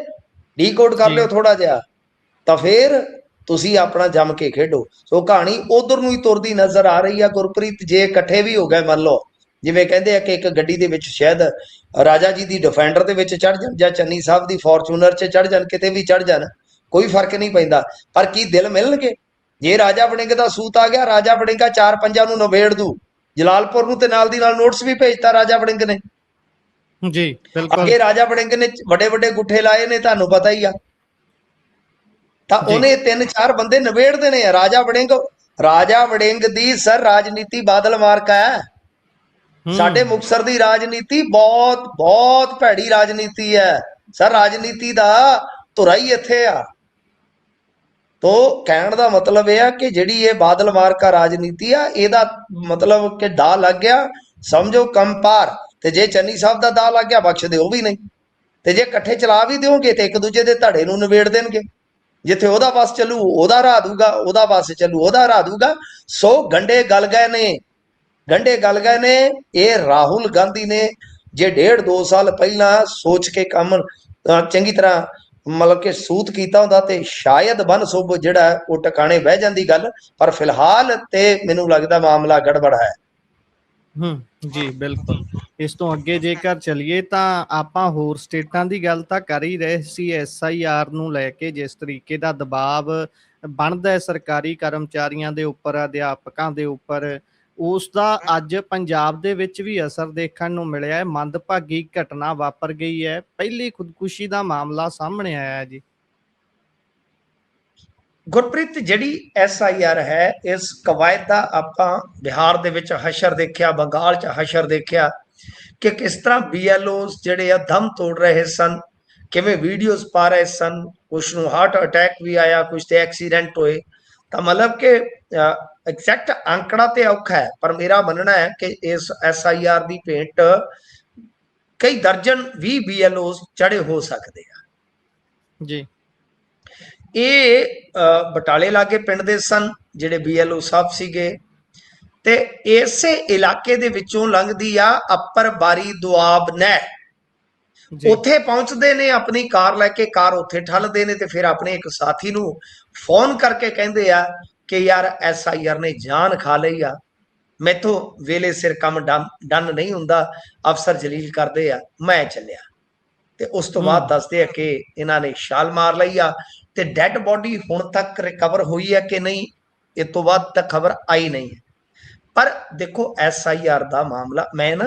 ਡੀਕੋਡ ਕਰ ਲਿਓ ਥੋੜਾ ਜਿਹਾ, ਤਾਂ ਫਿਰ ਤੁਸੀਂ ਆਪਣਾ ਜੰਮ ਕੇ ਖੇਡੋ। ਸੋ ਕਹਾਣੀ ਉਧਰ ਨੂੰ ਹੀ ਤੁਰਦੀ ਨਜ਼ਰ ਆ ਰਹੀ ਆ ਗੁਰਪ੍ਰੀਤ। ਜੇ ਇਕੱਠੇ ਵੀ ਹੋ ਗਏ, ਮੰਨ ਲਓ ਜਿਵੇਂ ਕਹਿੰਦੇ ਆ ਕਿ ਇੱਕ ਗੱਡੀ ਦੇ ਵਿੱਚ ਸ਼ਾਇਦ ਰਾਜਾ ਜੀ ਦੀ ਡਿਫੈਂਡਰ ਦੇ ਵਿੱਚ ਚੜ ਜਾਣ ਜਾਂ ਚੰਨੀ ਸਾਹਿਬ ਦੀ ਫੋਰਚੂਨਰ 'ਚ ਚੜ ਜਾਣ, ਕਿਤੇ ਵੀ ਚੜ ਜਾਣ, ਕੋਈ ਫਰਕ ਨਹੀਂ ਪੈਂਦਾ। ਪਰ ਕੀ ਦਿਲ ਮਿਲਣਗੇ? ਜੇ ਰਾਜਾ ਵੜਿੰਗ ਦਾ ਸੂਤ ਆ ਗਿਆ, ਰਾਜਾ ਵੜਿੰਗਾ 4-5 ਨੂੰ ਨਵੇੜ ਦੂ। ਜਲਾਲਪੁਰ ਨੂੰ ਤੇ ਨਾਲ ਦੀ ਨਾਲ ਨੋਟਿਸ ਵੀ ਭੇਜਤਾ ਰਾਜਾ ਵੜਿੰਗ ਨੇ। ਜੀ ਬਿਲਕੁਲ। ਅੱਗੇ ਰਾਜਾ ਵੜਿੰਗ ਨੇ ਵੱਡੇ ਗੁੱਠੇ ਲਾਏ ਨੇ, ਤੁਹਾਨੂੰ ਪਤਾ ਹੀ ਆ। ਤਾਂ ਉਹਨੇ 3-4 ਬੰਦੇ ਨਵੇੜ ਦੇਣੇ ਆ। ਰਾਜਾ ਵੜਿੰਗ ਦੀ ਸਰ ਰਾਜਨੀਤੀ ਬਾਦਲ ਮਾਰਕਾ ਹੈ। ਸਾਡੇ ਮੁਕਤਸਰ ਦੀ ਰਾਜਨੀਤੀ ਬਹੁਤ ਬਹੁਤ ਭੈੜੀ ਰਾਜਨੀਤੀ ਹੈ ਸਰ। ਰਾਜਨੀਤੀ ਦਾ ਧੁਰਾ ਹੀ ਇੱਥੇ ਆ। ਤੋ ਕਹਿਣ ਦਾ ਮਤਲਬ ਇਹ ਆ ਕਿ ਜਿਹੜੀ ਇਹ ਬਾਦਲ ਮਾਰਕਾ ਰਾਜਨੀਤੀ ਆ, ਇਹਦਾ ਮਤਲਬ ਕਿ ਦਾ ਲੱਗ ਗਿਆ, ਸਮਝੋ ਕੰਪਾਰ। ਤੇ ਜੇ ਚੰਨੀ ਸਾਹਿਬ ਦਾ ਦਾ ਲੱਗ ਗਿਆ, ਬਖਸ਼ ਦਿਓ ਵੀ ਨਹੀਂ। ਤੇ ਜੇ ਇਕੱਠੇ ਚਲਾ ਵੀ ਦਿਓਗੇ ਤੇ ਇੱਕ ਦੂਜੇ ਦੇ ਧੜੇ ਨੂੰ ਨਿਬੇੜ ਦੇਣਗੇ। ਜਿੱਥੇ ਉਹਦਾ ਬਸ ਚੱਲੂ ਉਹਦਾ ਰਾਹ ਦੂਗਾ, ਉਹਦਾ ਬਸ ਚੱਲੂ ਉਹਦਾ ਰਾਹ ਦੂਗਾ। ਸੋ ਗੰਡੇ ਗਲ ਗਏ ਨੇ। ਇਹ ਰਾਹੁਲ ਗਾਂਧੀ ਨੇ ਜੇ 1.5-2 ਸਾਲ ਪਹਿਲਾਂ ਸੋਚ ਕੇ ਕੰਮ ਚੰਗੀ ਤਰ੍ਹਾਂ ਮਤਲਬ ਕਿ ਸੂਤ ਕੀਤਾ ਹੁੰਦਾ ਤੇ ਸ਼ਾਇਦ ਬਨ ਸੁਭ ਜਿਹੜਾ ਉਹ ਟਿਕਾਣੇ ਬਹਿ ਜਾਂਦੀ ਗੱਲ। ਪਰ ਫਿਲਹਾਲ ਤੇ ਮੈਨੂੰ ਲੱਗਦਾ ਮਾਮਲਾ ਗੜਬੜ ਹੈ। ਜੀ ਬਿਲਕੁਲ। ਇਸ ਤੋਂ ਅੱਗੇ ਜੇਕਰ ਚਲੀਏ ਤਾਂ ਆਪਾਂ ਹੋਰ ਸਟੇਟਾਂ ਦੀ ਗੱਲ ਤਾਂ ਕਰ ਹੀ ਰਹੇ ਸੀ। SIR ਨੂੰ ਲੈ ਕੇ ਜਿਸ ਤਰੀਕੇ ਦਾ ਦਬਾਅ ਬਣਦਾ ਹੈ ਸਰਕਾਰੀ ਕਰਮਚਾਰੀਆਂ ਦੇ ਉੱਪਰ, ਅਧਿਆਪਕਾਂ ਦੇ ਉੱਪਰ, ਉਸ ਦਾ ਅੱਜ ਪੰਜਾਬ ਦੇ ਵਿੱਚ ਵੀ ਅਸਰ ਦੇਖਣ ਨੂੰ ਮਿਲਿਆ ਹੈ। ਮੰਦਭਾਗੀ ਘਟਨਾ ਵਾਪਰ ਗਈ ਹੈ, ਪਹਿਲੀ ਖੁਦਕੁਸ਼ੀ ਦਾ ਮਾਮਲਾ ਸਾਹਮਣੇ ਆਇਆ ਹੈ ਜੀ। ਗੁਰਪ੍ਰੀਤ, ਜਿਹੜੀ SIR ਹੈ, ਇਸ ਕਵਾਇਦ ਦਾ ਆਪਾਂ ਬਿਹਾਰ ਦੇ ਵਿੱਚ ਹਸ਼ਰ ਦੇਖਿਆ, ਬੰਗਾਲ 'ਚ ਹਸ਼ਰ ਦੇਖਿਆ ਕਿ ਕਿਸ ਤਰ੍ਹਾਂ BLOs ਜਿਹੜੇ ਆ ਦਮ ਤੋੜ ਰਹੇ ਸਨ, ਕਿਵੇਂ ਵੀਡੀਓਜ਼ ਪਾ ਰਹੇ ਸਨ, ਕੁਛ ਨੂੰ ਹਾਰਟ ਅਟੈਕ ਵੀ ਆਇਆ, ਕੁਛ ਤੇ ਐਕਸੀਡੈਂਟ ਹੋਏ। ਤਾਂ ਮਤਲਬ ਕਿ ਐਗਜ਼ੈਕਟ ਅੰਕੜਾ ਤੇ ਔਖਾ ਹੈ, ਪਰ ਮੇਰਾ ਮੰਨਣਾ ਹੈ ਕਿ ਇਸ SIR ਦੀ ਭੇਂਟ ਕਈ ਦਰਜਨ 20 BLOs ਚੜੇ ਹੋ ਸਕਦੇ ਆ ਜੀ। ਇਹ ਬਟਾਲੇ ਲਾਗੇ ਪਿੰਡ ਦੇ ਸਨ ਜਿਹੜੇ BLO ਸਾਹਿਬ ਸੀਗੇ, ਤੇ ਇਸੇ ਇਲਾਕੇ ਦੇ ਵਿੱਚੋਂ ਲੰਘਦੀ ਆ ਅੱਪਰ ਬਾਰੀ ਦੁਆਬ ਨਹਿਰ। ਉੱਥੇ ਪਹੁੰਚਦੇ ਨੇ ਆਪਣੀ ਕਾਰ ਲੈ ਕੇ, ਕਾਰ ਉੱਥੇ ਠੱਲਦੇ ਨੇ ਤੇ ਫਿਰ ਆਪਣੇ ਇੱਕ ਸਾਥੀ ਨੂੰ ਫੋਨ ਕਰਕੇ ਕਹਿੰਦੇ ਆ ਕਿ ਯਾਰ SIR ਨੇ ਜਾਨ ਖਾ ਲਈ ਆ, ਮੈਥੋਂ ਵੇਲੇ ਸਿਰ ਕੰਮ ਡਨ ਨਹੀਂ ਹੁੰਦਾ, ਅਫਸਰ ਜਲੀਲ ਕਰਦੇ ਆ, ਮੈਂ ਚੱਲਿਆ। ਤੇ ਉਸ ਤੋਂ ਬਾਅਦ ਦੱਸਦੇ ਆ ਕਿ ਇਹਨਾਂ ਨੇ ਛਾਲ ਮਾਰ ਲਈ ਆ, ਤੇ ਡੈਡ ਬੋਡੀ ਹੁਣ ਤੱਕ ਰਿਕਵਰ ਹੋਈ ਹੈ ਕਿ ਨਹੀਂ, ਇਸ ਤੋਂ ਬਾਅਦ ਤੱਕ ਖਬਰ ਆਈ ਨਹੀਂ ਹੈ। ਪਰ ਦੇਖੋ SIR ਦਾ ਮਾਮਲਾ, ਮੈਂ ਨਾ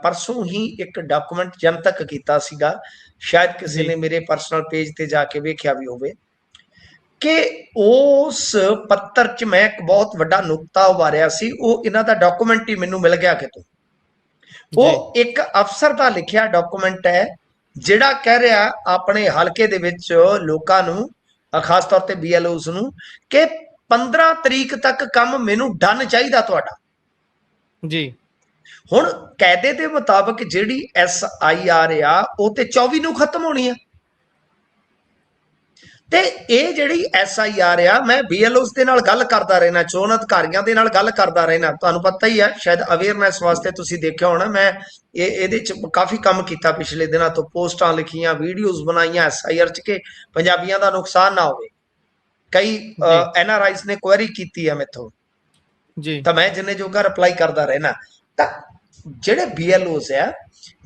ਪਰਸੋਂ ਹੀ ਇੱਕ ਡਾਕੂਮੈਂਟ ਜਨਤਕ ਕੀਤਾ ਸੀਗਾ, ਸ਼ਾਇਦ ਕਿਸੇ ਨੇ ਮੇਰੇ ਪਰਸਨਲ ਪੇਜ ਤੇ ਜਾ ਕੇ ਵੇਖਿਆ ਵੀ ਹੋਵੇ, ਕਿ ਉਸ ਪੱਤਰ 'ਚ ਮੈਂ ਇੱਕ ਬਹੁਤ ਵੱਡਾ ਨੁਕਤਾ ਉਭਾਰਿਆ ਸੀ। ਉਹ ਇਹਨਾਂ ਦਾ ਡਾਕੂਮੈਂਟ ਹੀ ਮੈਨੂੰ ਮਿਲ ਗਿਆ ਕਿਤੋਂ। ਉਹ ਇੱਕ ਅਫਸਰ ਦਾ ਲਿਖਿਆ ਡਾਕੂਮੈਂਟ ਹੈ, ਜਿਹੜਾ ਕਹਿ ਰਿਹਾ ਆਪਣੇ ਹਲਕੇ ਦੇ ਵਿੱਚ ਲੋਕਾਂ ਨੂੰ, ਖਾਸ ਤੌਰ ਤੇ BLOs ਨੂੰ, ਕਿ 15 ਤਰੀਕ ਤੱਕ ਕੰਮ ਮੈਨੂੰ ਡਨ ਚਾਹੀਦਾ ਤੁਹਾਡਾ ਜੀ। ਹੁਣ ਕਾਇਦੇ ਦੇ ਮੁਤਾਬਕ ਜਿਹੜੀ SIR ਆ ਉਹ ਤੇ 24 ਨੂੰ ਖਤਮ ਹੋਣੀ ਆ, ਤੇ ਇਹ ਜਿਹੜੀ SIR ਆ, ਮੈਂ BLOs ਦੇ ਨਾਲ ਗੱਲ ਕਰਦਾ ਰਹਿਣਾ, ਚੋਣ ਅਧਿਕਾਰੀਆਂ ਦੇ ਨਾਲ ਗੱਲ ਕਰਦਾ ਰਹਿਣਾ। ਤੁਹਾਨੂੰ ਪਤਾ ਹੀ ਹੈ, ਸ਼ਾਇਦ ਅਵੇਅਰਨੈਸ ਵਾਸਤੇ ਤੁਸੀਂ ਦੇਖਿਆ ਹੋਣਾ, ਮੈਂ ਇਹਦੇ 'ਚ ਕਾਫੀ ਕੰਮ ਕੀਤਾ ਪਿਛਲੇ ਦਿਨਾਂ ਤੋਂ, ਪੋਸਟਾਂ ਲਿਖੀਆਂ, ਵੀਡੀਓਜ਼ ਬਣਾਈਆਂ SIR 'ਚ ਕਿ ਪੰਜਾਬੀਆਂ ਦਾ ਨੁਕਸਾਨ ਨਾ ਹੋਵੇ। ਕਈ NRIs ਨੇ ਕੁਐਰੀ ਕੀਤੀ ਹੈ ਮੈਥੋਂ ਜੀ, ਤਾਂ ਮੈਂ ਜਿੰਨੇ ਜੋਗਾ ਰਿਪਲਾਈ ਕਰਦਾ ਰਹਿਣਾ। ਤਾਂ ਜਿਹੜੇ BLOs ਆ,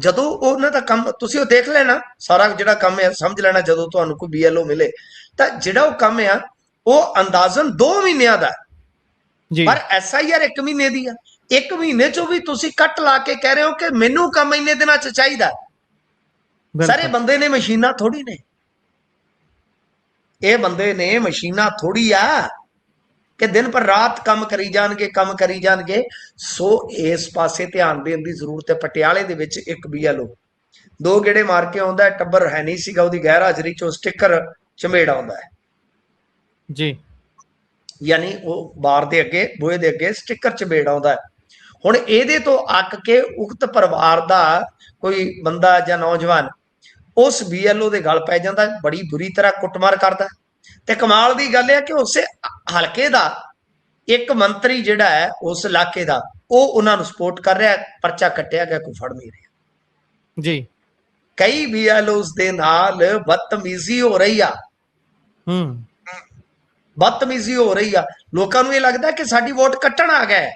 ਜਦੋਂ ਉਹਨਾਂ ਦਾ ਕੰਮ ਤੁਸੀਂ ਉਹ ਦੇਖ ਲੈਣਾ, ਸਾਰਾ ਜਿਹੜਾ ਕੰਮ ਹੈ ਸਮਝ ਲੈਣਾ, ਜਦੋਂ ਤੁਹਾਨੂੰ ਕੋਈ BLO ਮਿਲੇ ਤਾਂ ਜਿਹੜਾ ਉਹ ਕੰਮ ਆ ਉਹ ਅੰਦਾਜ਼ਨ 2 ਮਹੀਨਿਆਂ ਦਾ, ਪਰ SIR 1 ਮਹੀਨੇ ਦੀ ਆ। 1 ਮਹੀਨੇ ਚੋਂ ਵੀ ਤੁਸੀਂ ਕੱਟ ਲਾ ਕੇ ਕਹਿ ਰਹੇ ਹੋ ਕਿ ਮੈਨੂੰ ਕੰਮ ਇੰਨੇ ਦਿਨਾਂ 'ਚ ਚਾਹੀਦਾ। ਸਾਰੇ ਬੰਦੇ ਨੇ ਮਸ਼ੀਨਾਂ ਥੋੜੀ ਨੇ, ਇਹ ਬੰਦੇ ਨੇ ਮਸ਼ੀਨਾਂ ਥੋੜੀ ਆ ਕਿ ਦਿਨ ਪਰ ਰਾਤ ਕੰਮ ਕਰੀ ਜਾਣਗੇ। ਸੋ ਇਸ ਪਾਸੇ ਧਿਆਨ ਦੇਣ ਦੀ ਜ਼ਰੂਰਤ ਹੈ। ਪਟਿਆਲੇ ਦੇ ਵਿੱਚ ਇੱਕ BLO 2 ਗੇੜੇ ਮਾਰ ਕੇ ਆਉਂਦਾ, ਟੱਬਰ ਹੈ ਨਹੀਂ ਸੀਗਾ, ਉਹਦੀ ਗੈਰ ਹਾਜ਼ਰੀ 'ਚੋਂ ਸਟicker ਚਮੇੜ ਆਉਂਦਾ ਹੈ ਜੀ, ਯਾਨੀ ਉਹ ਬਾਰ ਦੇ ਅੱਗੇ, ਬੂਹੇ ਦੇ ਅੱਗੇ ਸਟicker ਚਮੇੜ ਆਉਂਦਾ ਹੈ। ਹੁਣ ਇਹਦੇ ਤੋਂ ਅੱਕ ਕੇ ਉਕਤ ਪਰਿਵਾਰ ਦਾ ਕੋਈ ਬੰਦਾ ਜਾਂ ਨੌਜਵਾਨ ਉਸ BLO ਦੇ ਗਲ ਪੈ ਜਾਂਦਾ, ਬੜੀ ਬੁਰੀ ਤਰ੍ਹਾਂ ਕੁੱਟਮਾਰ ਕਰਦਾ। ਤੇ ਕਮਾਲ ਦੀ ਗੱਲ ਹੈ ਕਿ ਉਸੇ ਹਲਕੇ ਦਾ ਇੱਕ ਮੰਤਰੀ ਜਿਹੜਾ ਹੈ ਉਸ ਇਲਾਕੇ ਦਾ, ਉਹ ਉਹਨਾਂ ਨੂੰ ਸਪੋਰਟ ਕਰ ਰਿਹਾ, ਪਰਚਾ ਕੱਟਿਆ ਗਿਆ, ਕੋਈ ਫੜ ਨਹੀਂ ਰਿਹਾ ਜੀ। ਕਈ BLOs ਦੇ ਨਾਲ ਬਦਤਮੀਜ਼ੀ ਹੋ ਰਹੀ ਆ, ਬਦਤਮੀਜ਼ੀ ਹੋ ਰਹੀ ਆ। ਲੋਕਾਂ ਨੂੰ ਇਹ ਲੱਗਦਾ ਕਿ ਸਾਡੀ ਵੋਟ ਕੱਟਣ ਆ ਗਏ,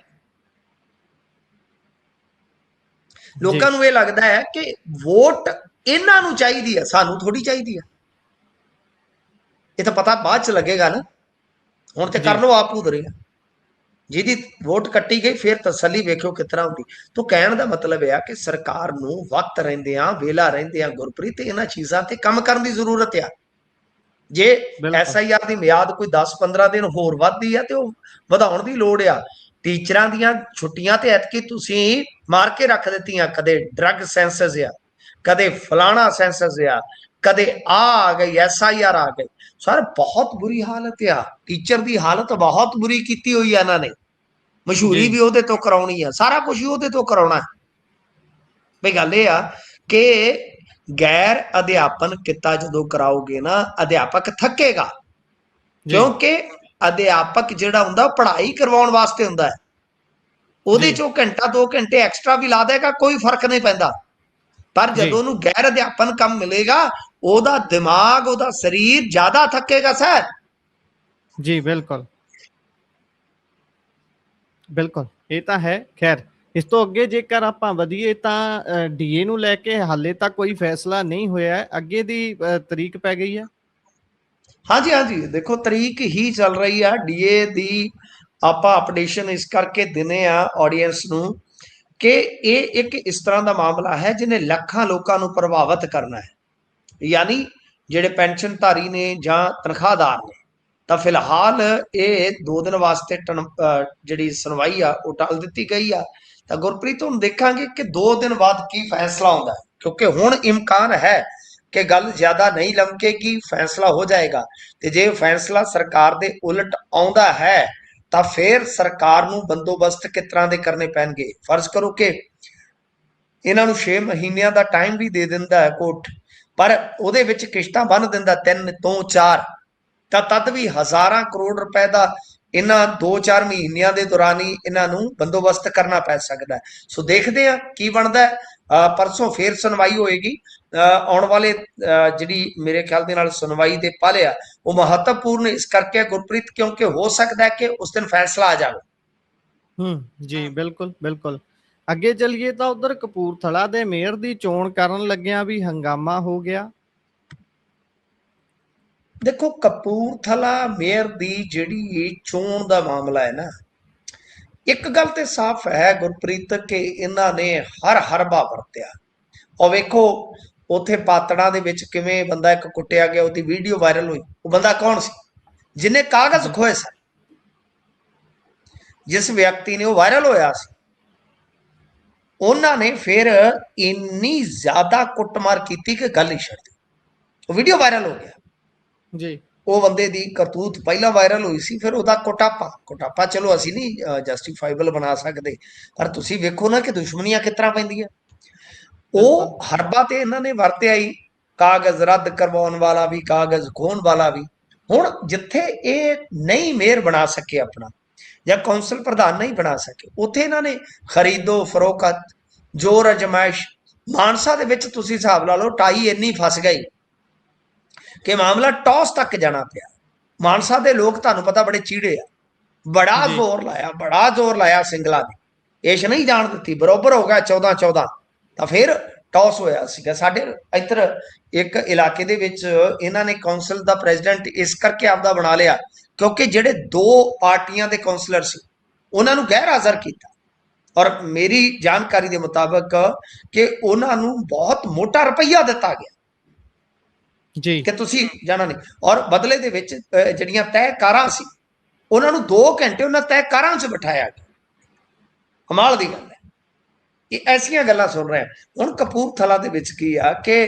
ਲੋਕਾਂ ਨੂੰ ਇਹ ਲੱਗਦਾ ਹੈ ਕਿ ਵੋਟ ਇਹਨਾਂ ਨੂੰ ਚਾਹੀਦੀ ਹੈ, ਸਾਨੂੰ ਥੋੜੀ ਚਾਹੀਦੀ ਹੈ। ਇਹ ਤਾਂ ਪਤਾ ਬਾਅਦ 'ਚ ਲੱਗੇਗਾ ਨਾ, ਹੁਣ ਤੇ ਕਰ ਲਓ ਆਪ ਉਧਰੇਗਾ। ਜਿਹਦੀ ਵੋਟ ਕੱਟੀ ਗਈ ਫਿਰ ਤਸੱਲੀ ਵੇਖਿਓ ਕਿਸ ਤਰ੍ਹਾਂ ਹੁੰਦੀ। ਤੋਂ ਕਹਿਣ ਦਾ ਮਤਲਬ ਇਹ ਆ ਕਿ ਸਰਕਾਰ ਨੂੰ ਵਕਤ ਰਹਿੰਦਿਆਂ, ਵੇਲਾ ਰਹਿੰਦਿਆਂ ਗੁਰਪ੍ਰੀਤ ਇਹਨਾਂ ਚੀਜ਼ਾਂ ਤੇ ਕੰਮ ਕਰਨ ਦੀ ਜ਼ਰੂਰਤ ਆ। ਜੇ SIR ਦੀ ਮਿਆਦ ਕੋਈ 10-15 ਦਿਨ ਹੋਰ ਵੱਧਦੀ ਆ ਤੇ ਉਹ ਵਧਾਉਣ ਦੀ ਲੋੜ ਆ। ਟੀਚਰਾਂ ਦੀਆਂ ਛੁੱਟੀਆਂ ਤੇ ਐਤਕੀ ਤੁਸੀਂ ਮਾਰ ਕੇ ਰੱਖ ਦਿੱਤੀਆਂ, ਕਦੇ ਡਰੱਗ ਸੈਂਸਸ ਆ, ਕਦੇ ਫਲਾਣਾ ਸੈਂਸਸ ਆ, ਕਦੇ ਆ ਗਈ SIR ਆ ਗਈ। ਸਰ ਬਹੁਤ ਬੁਰੀ ਹਾਲਤ ਆ, ਟੀਚਰ ਦੀ ਹਾਲਤ ਬਹੁਤ ਬੁਰੀ ਕੀਤੀ ਹੋਈ ਆ ਇਹਨਾਂ ਨੇ। ਮਸ਼ਹੂਰੀ ਵੀ ਉਹਦੇ ਤੋਂ ਕਰਾਉਣੀ ਆ, ਸਾਰਾ ਕੁਝ ਹੀ ਉਹਦੇ ਤੋਂ ਕਰਾਉਣਾ। ਬਈ ਗੱਲ ਇਹ ਆ ਕਿ ਗੈਰ ਅਧਿਆਪਨ ਕਿੱਤਾ ਜਦੋਂ ਕਰਾਓਗੇ ਨਾ, ਅਧਿਆਪਕ ਥੱਕੇਗਾ, ਕਿਉਂਕਿ ਅਧਿਆਪਕ ਜਿਹੜਾ ਹੁੰਦਾ ਉਹ ਪੜ੍ਹਾਈ ਕਰਵਾਉਣ ਵਾਸਤੇ ਹੁੰਦਾ ਹੈ। ਉਹਦੇ ਚੋਂ ਘੰਟਾ 2 ਘੰਟੇ ਐਕਸਟਰਾ ਵੀ ਲਾ ਦੇਗਾ, ਕੋਈ ਫਰਕ ਨਹੀਂ ਪੈਂਦਾ। ਪਰ ਜਦੋਂ ਉਹਨੂੰ ਗੈਰ ਅਧਿਆਪਨ ਕੰਮ ਮਿਲੇਗਾ, ਉਹਦਾ ਦਿਮਾਗ, ਉਹਦਾ ਸਰੀਰ ਜ਼ਿਆਦਾ ਥੱਕੇਗਾ ਸਰ ਜੀ। ਬਿਲਕੁਲ ਬਿਲਕੁਲ, ਇਹ ਤਾਂ ਹੈ। ਖੈਰ, ਇਸ ਤੋਂ ਅੱਗੇ ਜੇਕਰ ਆਪਾਂ ਵਧੀਏ ਤਾਂ DA ਨੂੰ ਲੈ ਕੇ ਹਾਲੇ ਤੱਕ ਕੋਈ ਫੈਸਲਾ ਨਹੀਂ ਹੋਇਆ, ਅੱਗੇ ਦੀ ਤਰੀਕ ਪੈ ਗਈ ਹੈ। ਹਾਂਜੀ ਹਾਂਜੀ, ਦੇਖੋ ਤਰੀਕ ਹੀ ਚੱਲ ਰਹੀ ਆ ਡੀਏ ਦੀ। ਆਪਾਂ ਅਪਡੇਸ਼ਨ ਇਸ ਕਰਕੇ ਦਿੰਦੇ ਆ ਆਡੀਅנס ਨੂੰ ਕਿ ਇਹ ਇੱਕ ਇਸ ਤਰ੍ਹਾਂ ਦਾ ਮਾਮਲਾ ਹੈ ਜਿਹਨੇ ਲੱਖਾਂ ਲੋਕਾਂ ਨੂੰ ਪ੍ਰਭਾਵਿਤ ਕਰਨਾ ਹੈ, ਯਾਨੀ ਜਿਹੜੇ ਪੈਨਸ਼ਨਧਾਰੀ ਨੇ ਜਾਂ ਤਨਖਾਹਦਾਰ ਨੇ। ਤਾਂ ਫਿਲਹਾਲ ਇਹ 2 ਦਿਨ ਵਾਸਤੇ ਜਿਹੜੀ ਸੁਣਵਾਈ ਆ ਉਹ ਟਲ ਦਿੱਤੀ ਗਈ ਆ। ਤਾਂ ਗੁਰਪ੍ਰੀਤ ਹੁਣ ਦੇਖਾਂਗੇ ਕਿ 2 ਦਿਨ ਬਾਅਦ ਕੀ ਫੈਸਲਾ ਆਉਂਦਾ ਹੈ, ਕਿਉਂਕਿ ਹੁਣ ਇਮਕਾਨ ਹੈ ਕਿ ਗੱਲ ਜ਼ਿਆਦਾ ਨਹੀਂ ਲੰਮਕੇਗੀ, ਫੈਸਲਾ ਹੋ ਜਾਏਗਾ। ਤੇ ਜੇ ਫੈਸਲਾ ਸਰਕਾਰ ਦੇ ਉਲਟ ਆਉਂਦਾ ਹੈ ਤਾਂ ਫਿਰ ਸਰਕਾਰ ਨੂੰ ਬੰਦੋਬਸਤ ਕਿਸ ਤਰ੍ਹਾਂ ਦੇ ਕਰਨੇ ਪੈਣਗੇ। ਫਰਜ਼ ਕਰੋ ਕਿ ਇਹਨਾਂ ਨੂੰ 6 ਮਹੀਨਿਆਂ ਦਾ ਟਾਈਮ ਵੀ ਦੇ ਦਿੰਦਾ ਹੈ ਕੋਰਟ, ਪਰ ਉਹਦੇ ਵਿੱਚ ਕਿਸ਼ਤਾਂ ਬੰਨ ਦਿੰਦਾ 3 ਤੋਂ 4, ਤਾਂ ਤਦ ਵੀ ਹਜ਼ਾਰਾਂ ਕਰੋੜ ਰੁਪਏ ਦਾ ਇਹਨਾਂ 2-4 ਮਹੀਨਿਆਂ ਦੇ ਦੌਰਾਨ ਹੀ ਇਹਨਾਂ ਨੂੰ ਬੰਦੋਬਸਤ ਕਰਨਾ ਪੈ ਸਕਦਾ ਹੈ। ਸੋ ਦੇਖਦੇ ਆ ਕੀ ਬਣਦਾ ਹੈ। ਪਰਸੋਂ ਫੇਰ ਸੁਣਵਾਈ ਹੋਏਗੀ। ਆਉਣ ਵਾਲੇ ਜਿਹੜੀ ਮੇਰੇ ਖਿਆਲ ਦੇ ਨਾਲ ਸੁਣਵਾਈ ਦੇ ਪਲ ਆ ਉਹ ਮਹੱਤਵਪੂਰਨ ਇਸ ਕਰਕੇ ਗੁਰਪ੍ਰੀਤ ਕਿਉਂਕਿ ਹੋ ਸਕਦਾ ਹੈ ਕਿ ਉਸ ਦਿਨ ਫੈਸਲਾ ਆ ਜਾਵੇ। ਜੀ ਬਿਲਕੁਲ ਬਿਲਕੁਲ। ਅੱਗੇ ਚੱਲੀਏ ਤਾਂ ਉਧਰ ਕਪੂਰਥਲਾ ਦੇ ਮੇਅਰ ਦੀ ਚੋਣ ਕਰਨ ਲੱਗਿਆਂ ਵੀ ਹੰਗਾਮਾ ਹੋ ਗਿਆ। ਦੇਖੋ ਕਪੂਰਥਲਾ ਮੇਅਰ ਦੀ ਜਿਹੜੀ ਚੋਣ ਦਾ ਮਾਮਲਾ ਹੈ ਨਾ, ਇੱਕ ਗੱਲ ਤੇ ਸਾਫ਼ ਹੈ ਗੁਰਪ੍ਰੀਤ ਕਿ ਇਹਨਾਂ ਨੇ ਹਰ ਹਰਬਾ ਵਰਤਿਆ। ਉਹ ਵੇਖੋ ਉੱਥੇ ਪਾਤੜਾਂ ਦੇ ਵਿੱਚ ਕਿਵੇਂ ਬੰਦਾ ਇੱਕ ਕੁੱਟਿਆ ਗਿਆ, ਉਹਦੀ ਵੀਡੀਓ ਵਾਇਰਲ ਹੋਈ। ਉਹ ਬੰਦਾ ਕੌਣ ਸੀ ਜਿਹਨੇ ਕਾਗਜ਼ ਖੋਏ ਸਨ? ਜਿਸ ਵਿਅਕਤੀ ਨੇ ਉਹ ਵਾਇਰਲ ਹੋਇਆ ਸੀ, ਉਹਨਾਂ ਨੇ ਫਿਰ ਇੰਨੀ ਜ਼ਿਆਦਾ ਕੁੱਟਮਾਰ ਕੀਤੀ ਕਿ ਗੱਲ ਹੀ ਛੱਡ ਦਿੱਤੀ। ਉਹ ਵੀਡੀਓ ਵਾਇਰਲ ਹੋ ਗਿਆ ਜੀ। ਉਹ ਬੰਦੇ ਦੀ ਕਰਤੂਤ ਪਹਿਲਾਂ ਵਾਇਰਲ ਹੋਈ ਸੀ, ਫਿਰ ਉਹਦਾ ਕੁਟਾਪਾ ਚਲੋ ਅਸੀਂ ਨਹੀਂ ਜਸਟੀਫਾਈਬਲ ਬਣਾ ਸਕਦੇ, ਪਰ ਤੁਸੀਂ ਵੇਖੋ ਨਾ ਕਿ ਦੁਸ਼ਮਣੀਆਂ ਕਿਸ ਤਰ੍ਹਾਂ ਪੈਂਦੀਆਂ। ਉਹ ਹਰਬਾ ਤੇ ਇਹਨਾਂ ਨੇ ਵਰਤਿਆ ਹੀ, ਕਾਗਜ਼ ਰੱਦ ਕਰਵਾਉਣ ਵਾਲਾ ਵੀ, ਕਾਗਜ਼ ਖੋਹਣ ਵਾਲਾ ਵੀ। ਹੁਣ ਜਿੱਥੇ ਇਹ ਨਹੀਂ ਮੇਅਰ ਬਣਾ ਸਕੇ ਆਪਣਾ, ਜਾਂ ਕੌਂਸਲ ਪ੍ਰਧਾਨ ਨਹੀਂ ਬਣਾ ਸਕੇ, ਉੱਥੇ ਇਹਨਾਂ ਨੇ ਖਰੀਦੋ ਫਰੋਖਤ, ਜ਼ੋਰ ਅਜਮਾਇਸ਼। ਮਾਨਸਾ ਦੇ ਵਿੱਚ ਤੁਸੀਂ ਹਿਸਾਬ ਲਾ ਲਓ, ਟਾਈ ਇੰਨੀ ਫਸ ਗਈ ਕਿ ਮਾਮਲਾ ਟੌਸ ਤੱਕ ਜਾਣਾ ਪਿਆ। ਮਾਨਸਾ ਦੇ ਲੋਕ ਤੁਹਾਨੂੰ ਪਤਾ ਬੜੇ ਚੀੜੇ ਆ, ਬੜਾ ਜ਼ੋਰ ਲਾਇਆ ਸਿੰਗਲਾ ਨੇ, ਇਸ਼ ਨਹੀਂ ਜਾਣ ਦਿੱਤੀ। ਬਰੋਬਰ ਹੋ ਗਿਆ 14-14, ਤਾਂ ਫਿਰ ਟੌਸ ਹੋਇਆ ਸੀਗਾ। ਸਾਡੇ ਇੱਧਰ ਇੱਕ ਇਲਾਕੇ ਦੇ ਵਿੱਚ ਇਹਨਾਂ ਨੇ ਕੌਂਸਲ ਦਾ ਪ੍ਰੈਜ਼ੀਡੈਂਟ ਇਸ ਕਰਕੇ ਆਪਦਾ ਬਣਾ ਲਿਆ ਕਿਉਂਕਿ ਜਿਹੜੇ 2 ਪਾਰਟੀਆਂ ਦੇ ਕੌਂਸਲਰ ਸੀ ਉਹਨਾਂ ਨੂੰ ਗੈਰ ਹਾਜ਼ਰ ਕੀਤਾ, ਔਰ ਮੇਰੀ ਜਾਣਕਾਰੀ ਦੇ ਮੁਤਾਬਕ ਕਿ ਉਹਨਾਂ ਨੂੰ ਬਹੁਤ ਮੋਟਾ ਰੁਪਈਆ ਦਿੱਤਾ ਗਿਆ ਜੀ ਕਿ ਤੁਸੀਂ ਜਾਣਾ ਨਹੀਂ, ਔਰ ਬਦਲੇ ਦੇ ਵਿੱਚ ਜਿਹੜੀਆਂ ਤੈਅ ਕਾਰਾਂ ਸੀ ਉਹਨਾਂ ਨੂੰ 2 ਘੰਟੇ ਉਹਨਾਂ ਤੈਅ ਕਾਰਾਂ 'ਚ ਬਿਠਾਇਆ ਗਿਆ। ਕਮਾਲ ਦੀ ਗੱਲ ਹੈ। ਇਹ ਐਸੀਆਂ ਗੱਲਾਂ ਸੁਣ ਰਹੇ ਹੁਣ ਕਪੂਰਥਲਾ ਦੇ ਵਿੱਚ ਕੀ ਆ ਕਿ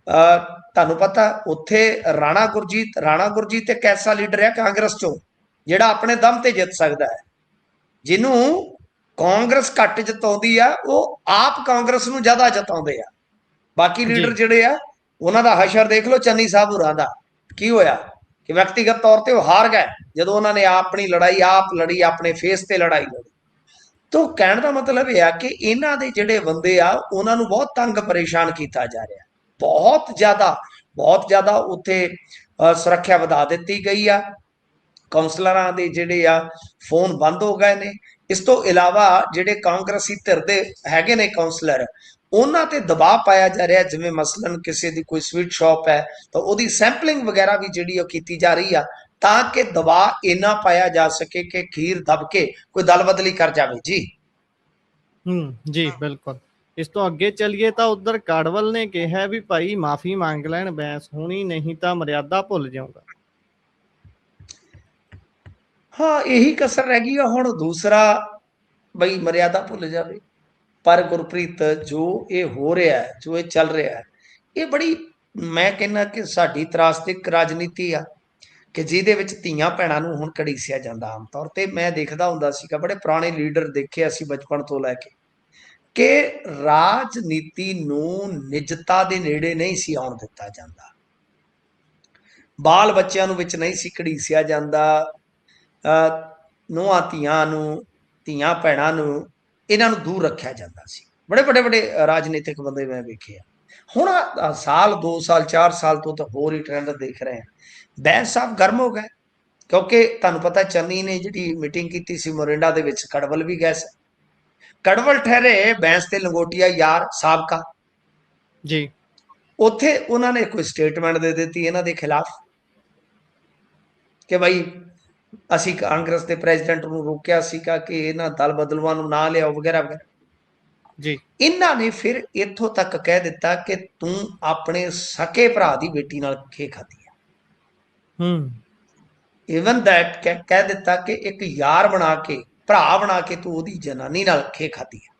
ਤੁਹਾਨੂੰ ਪਤਾ ਉੱਥੇ ਰਾਣਾ ਗੁਰਜੀਤ ਇੱਕ ਐਸਾ ਲੀਡਰ ਹੈ ਕਾਂਗਰਸ ਚੋਂ ਜਿਹੜਾ ਆਪਣੇ ਦਮ ਤੇ ਜਿੱਤ ਸਕਦਾ ਹੈ। ਜਿਹਨੂੰ ਕਾਂਗਰਸ ਘੱਟ ਜਿਤਾਉਂਦੀ ਆ ਉਹ ਆਪ ਕਾਂਗਰਸ ਨੂੰ ਜ਼ਿਆਦਾ ਜਿਤਾਉਂਦੇ ਆ। ਬਾਕੀ ਲੀਡਰ ਜਿਹੜੇ ਆ ਉਹਨਾਂ ਦਾ ਹਸ਼ਰ ਦੇਖ ਲਓ। ਚੰਨੀ ਸਾਹਿਬ ਹੋਰਾਂ ਦਾ ਕੀ ਹੋਇਆ ਕਿ ਵਿਅਕਤੀਗਤ ਤੌਰ ਤੇ ਉਹ ਹਾਰ ਗਏ ਜਦੋਂ ਉਹਨਾਂ ਨੇ ਆਪਣੀ ਲੜਾਈ ਆਪ ਲੜੀ, ਆਪਣੇ ਫੇਸ ਤੇ ਲੜਾਈ ਲੜੀ। ਤੋਂ ਕਹਿਣ ਦਾ ਮਤਲਬ ਇਹ ਆ ਕਿ ਇਹਨਾਂ ਦੇ ਜਿਹੜੇ ਬੰਦੇ ਆ ਉਹਨਾਂ ਨੂੰ ਬਹੁਤ ਤੰਗ ਪਰੇਸ਼ਾਨ ਕੀਤਾ ਜਾ ਰਿਹਾ, ਬਹੁਤ ਜ਼ਿਆਦਾ ਉੱਥੇ ਸੁਰੱਖਿਆ ਵਧਾ ਦਿੱਤੀ ਗਈ ਆ। ਕਾਉਂਸਲਰਾਂ ਦੇ ਜਿਹੜੇ ਆ ਫੋਨ ਬੰਦ ਹੋ ਗਏ ਨੇ। ਇਸ ਤੋਂ ਇਲਾਵਾ ਜਿਹੜੇ ਕਾਂਗਰਸੀ ਧਿਰ ਦੇ ਹੈਗੇ ਨੇ ਕਾਉਂਸਲਰ, ਉਹਨਾਂ ਤੇ ਦਬਾਅ ਪਾਇਆ ਜਾ ਰਿਹਾ। ਜਿਵੇਂ ਮਸਲਨ ਕਿਸੇ ਦੀ ਕੋਈ ਸਵੀਟ ਸ਼ਾਪ ਹੈ ਤਾਂ ਉਹਦੀ ਸੈਂਪਲਿੰਗ ਵਗੈਰਾ ਵੀ ਜਿਹੜੀ ਉਹ ਕੀਤੀ ਜਾ ਰਹੀ ਆ ਤਾਂ ਕਿ ਦਬਾਅ ਇੰਨਾ ਪਾਇਆ ਜਾ ਸਕੇ ਕਿ ਖੀਰ ਦਬ ਕੇ ਕੋਈ ਦਲ ਬਦਲੀ ਕਰ ਜਾਵੇ। ਜੀ ਬਿਲਕੁਲ। ਇਸ ਤੋਂ ਅੱਗੇ ਚੱਲੀਏ ਤਾਂ ਉਧਰ ਕਾੜਵਲ ਨੇ ਕਿਹਾ ਵੀ ਭਾਈ ਮਾਫੀ ਮੰਗ ਲੈਣ, ਬੈਂਸ ਹੋਣੀ ਨਹੀਂ ਤਾਂ ਮਰਿਆਦਾ ਭੁੱਲ ਜਾਊਗਾ। ਹਾਂ, ਇਹੀ ਕਸਰ ਰਹਿ ਗਈ ਆ ਹੁਣ। ਦੂਸਰਾ ਬਈ ਮਰਿਆਦਾ ਭੁੱਲ ਜਾਵੇ। ਪਰ ਗੁਰਪ੍ਰੀਤ ਜੋ ਇਹ ਹੋ ਰਿਹਾ, ਜੋ ਇਹ ਚੱਲ ਰਿਹਾ, ਇਹ ਬੜੀ ਮੈਂ ਕਹਿੰਦਾ ਕਿ ਸਾਡੀ ਤਰਾਸਦਿਕ ਰਾਜਨੀਤੀ ਆ ਕਿ ਜਿਹਦੇ ਵਿੱਚ ਧੀਆਂ ਭੈਣਾਂ ਨੂੰ ਹੁਣ ਘੜੀਸਿਆ ਜਾਂਦਾ। ਆਮ ਤੌਰ ਤੇ ਮੈਂ ਦੇਖਦਾ ਹੁੰਦਾ ਸੀਗਾ, ਬੜੇ ਪੁਰਾਣੇ ਲੀਡਰ ਦੇਖੇ ਅਸੀਂ ਬਚਪਨ ਤੋਂ ਲੈ ਕੇ, ਕਿ ਰਾਜਨੀਤੀ ਨੂੰ ਨਿਜਤਾ ਦੇ ਨੇੜੇ ਨਹੀਂ ਸੀ ਆਉਣ ਦਿੱਤਾ ਜਾਂਦਾ, ਬਾਲ ਬੱਚਿਆਂ ਨੂੰ ਵਿੱਚ ਨਹੀਂ ਸੀ ਘੜੀਸਿਆ ਜਾਂਦਾ, ਨੂੰਹਾਂ ਧੀਆਂ ਨੂੰ, ਧੀਆਂ ਭੈਣਾਂ ਨੂੰ, ਇਹਨਾਂ ਨੂੰ ਦੂਰ ਰੱਖਿਆ ਜਾਂਦਾ ਸੀ। ਬੜੇ ਵੱਡੇ ਰਾਜਨੀਤਿਕ ਬੰਦੇ ਮੈਂ ਵੇਖੇ ਆ। ਹੁਣ ਸਾਲ 2 ਸਾਲ 4 ਸਾਲ ਤੋਂ ਤਾਂ ਹੋਰ ਹੀ ਟ੍ਰੈਂਡ ਦੇਖ ਰਹੇ ਆ। ਬੈਂਸ ਸਾਹਿਬ ਗਰਮ ਹੋ ਗਏ ਕਿਉਂਕਿ ਤੁਹਾਨੂੰ ਪਤਾ ਚੰਨੀ ਨੇ ਜਿਹੜੀ ਮੀਟਿੰਗ ਕੀਤੀ ਸੀ ਮੋਰਿੰਡਾ ਦੇ ਵਿੱਚ, ਕੜਵਲ ਵੀ ਗਏ ਸੀ। ਕੜਵਲ ਠਹਿਰੇ ਬੈਂਸ ਤੇ ਲੰਗੋਟੀਆ ਯਾਰ ਸਾਬਕਾ ਜੀ। ਉੱਥੇ ਉਹਨਾਂ ਨੇ ਕੋਈ ਸਟੇਟਮੈਂਟ ਦੇ ਦਿੱਤੀ ਇਹਨਾਂ ਦੇ ਖਿਲਾਫ। ਕਿ ਬਈ ਅਸੀਂ ਕਾਂਗਰਸ ਦੇ ਪ੍ਰੈਜ਼ੀਡੈਂਟ ਨੂੰ ਰੋਕਿਆ ਸੀਗਾ ਕਿ ਇਹਨਾਂ ਦਲ ਬਦਲੂਆਂ ਨੂੰ ਨਾ ਲਿਆਓ ਵਗੈਰਾ ਵਗੈਰਾ। ਜੀ ਇਹਨਾਂ ਨੇ ਫਿਰ ਇੱਥੋਂ ਤੱਕ ਕਹਿ ਦਿੱਤਾ ਕਿ ਤੂੰ ਆਪਣੇ ਸਕੇ ਭਰਾ ਦੀ ਬੇਟੀ ਨਾਲ ਖੇ ਖਾਦੀ ਹੈ। ਇਵਨ ਦੈਟ ਕਹਿ ਦਿੱਤਾ ਕਿ ਇੱਕ ਯਾਰ ਬਣਾ ਕੇ, ਭਰਾ ਬਣਾ ਕੇ ਤੂੰ ਉਹਦੀ ਜਨਾਨੀ ਨਾਲ ਖੇ ਖਾਦੀ ਹੈ।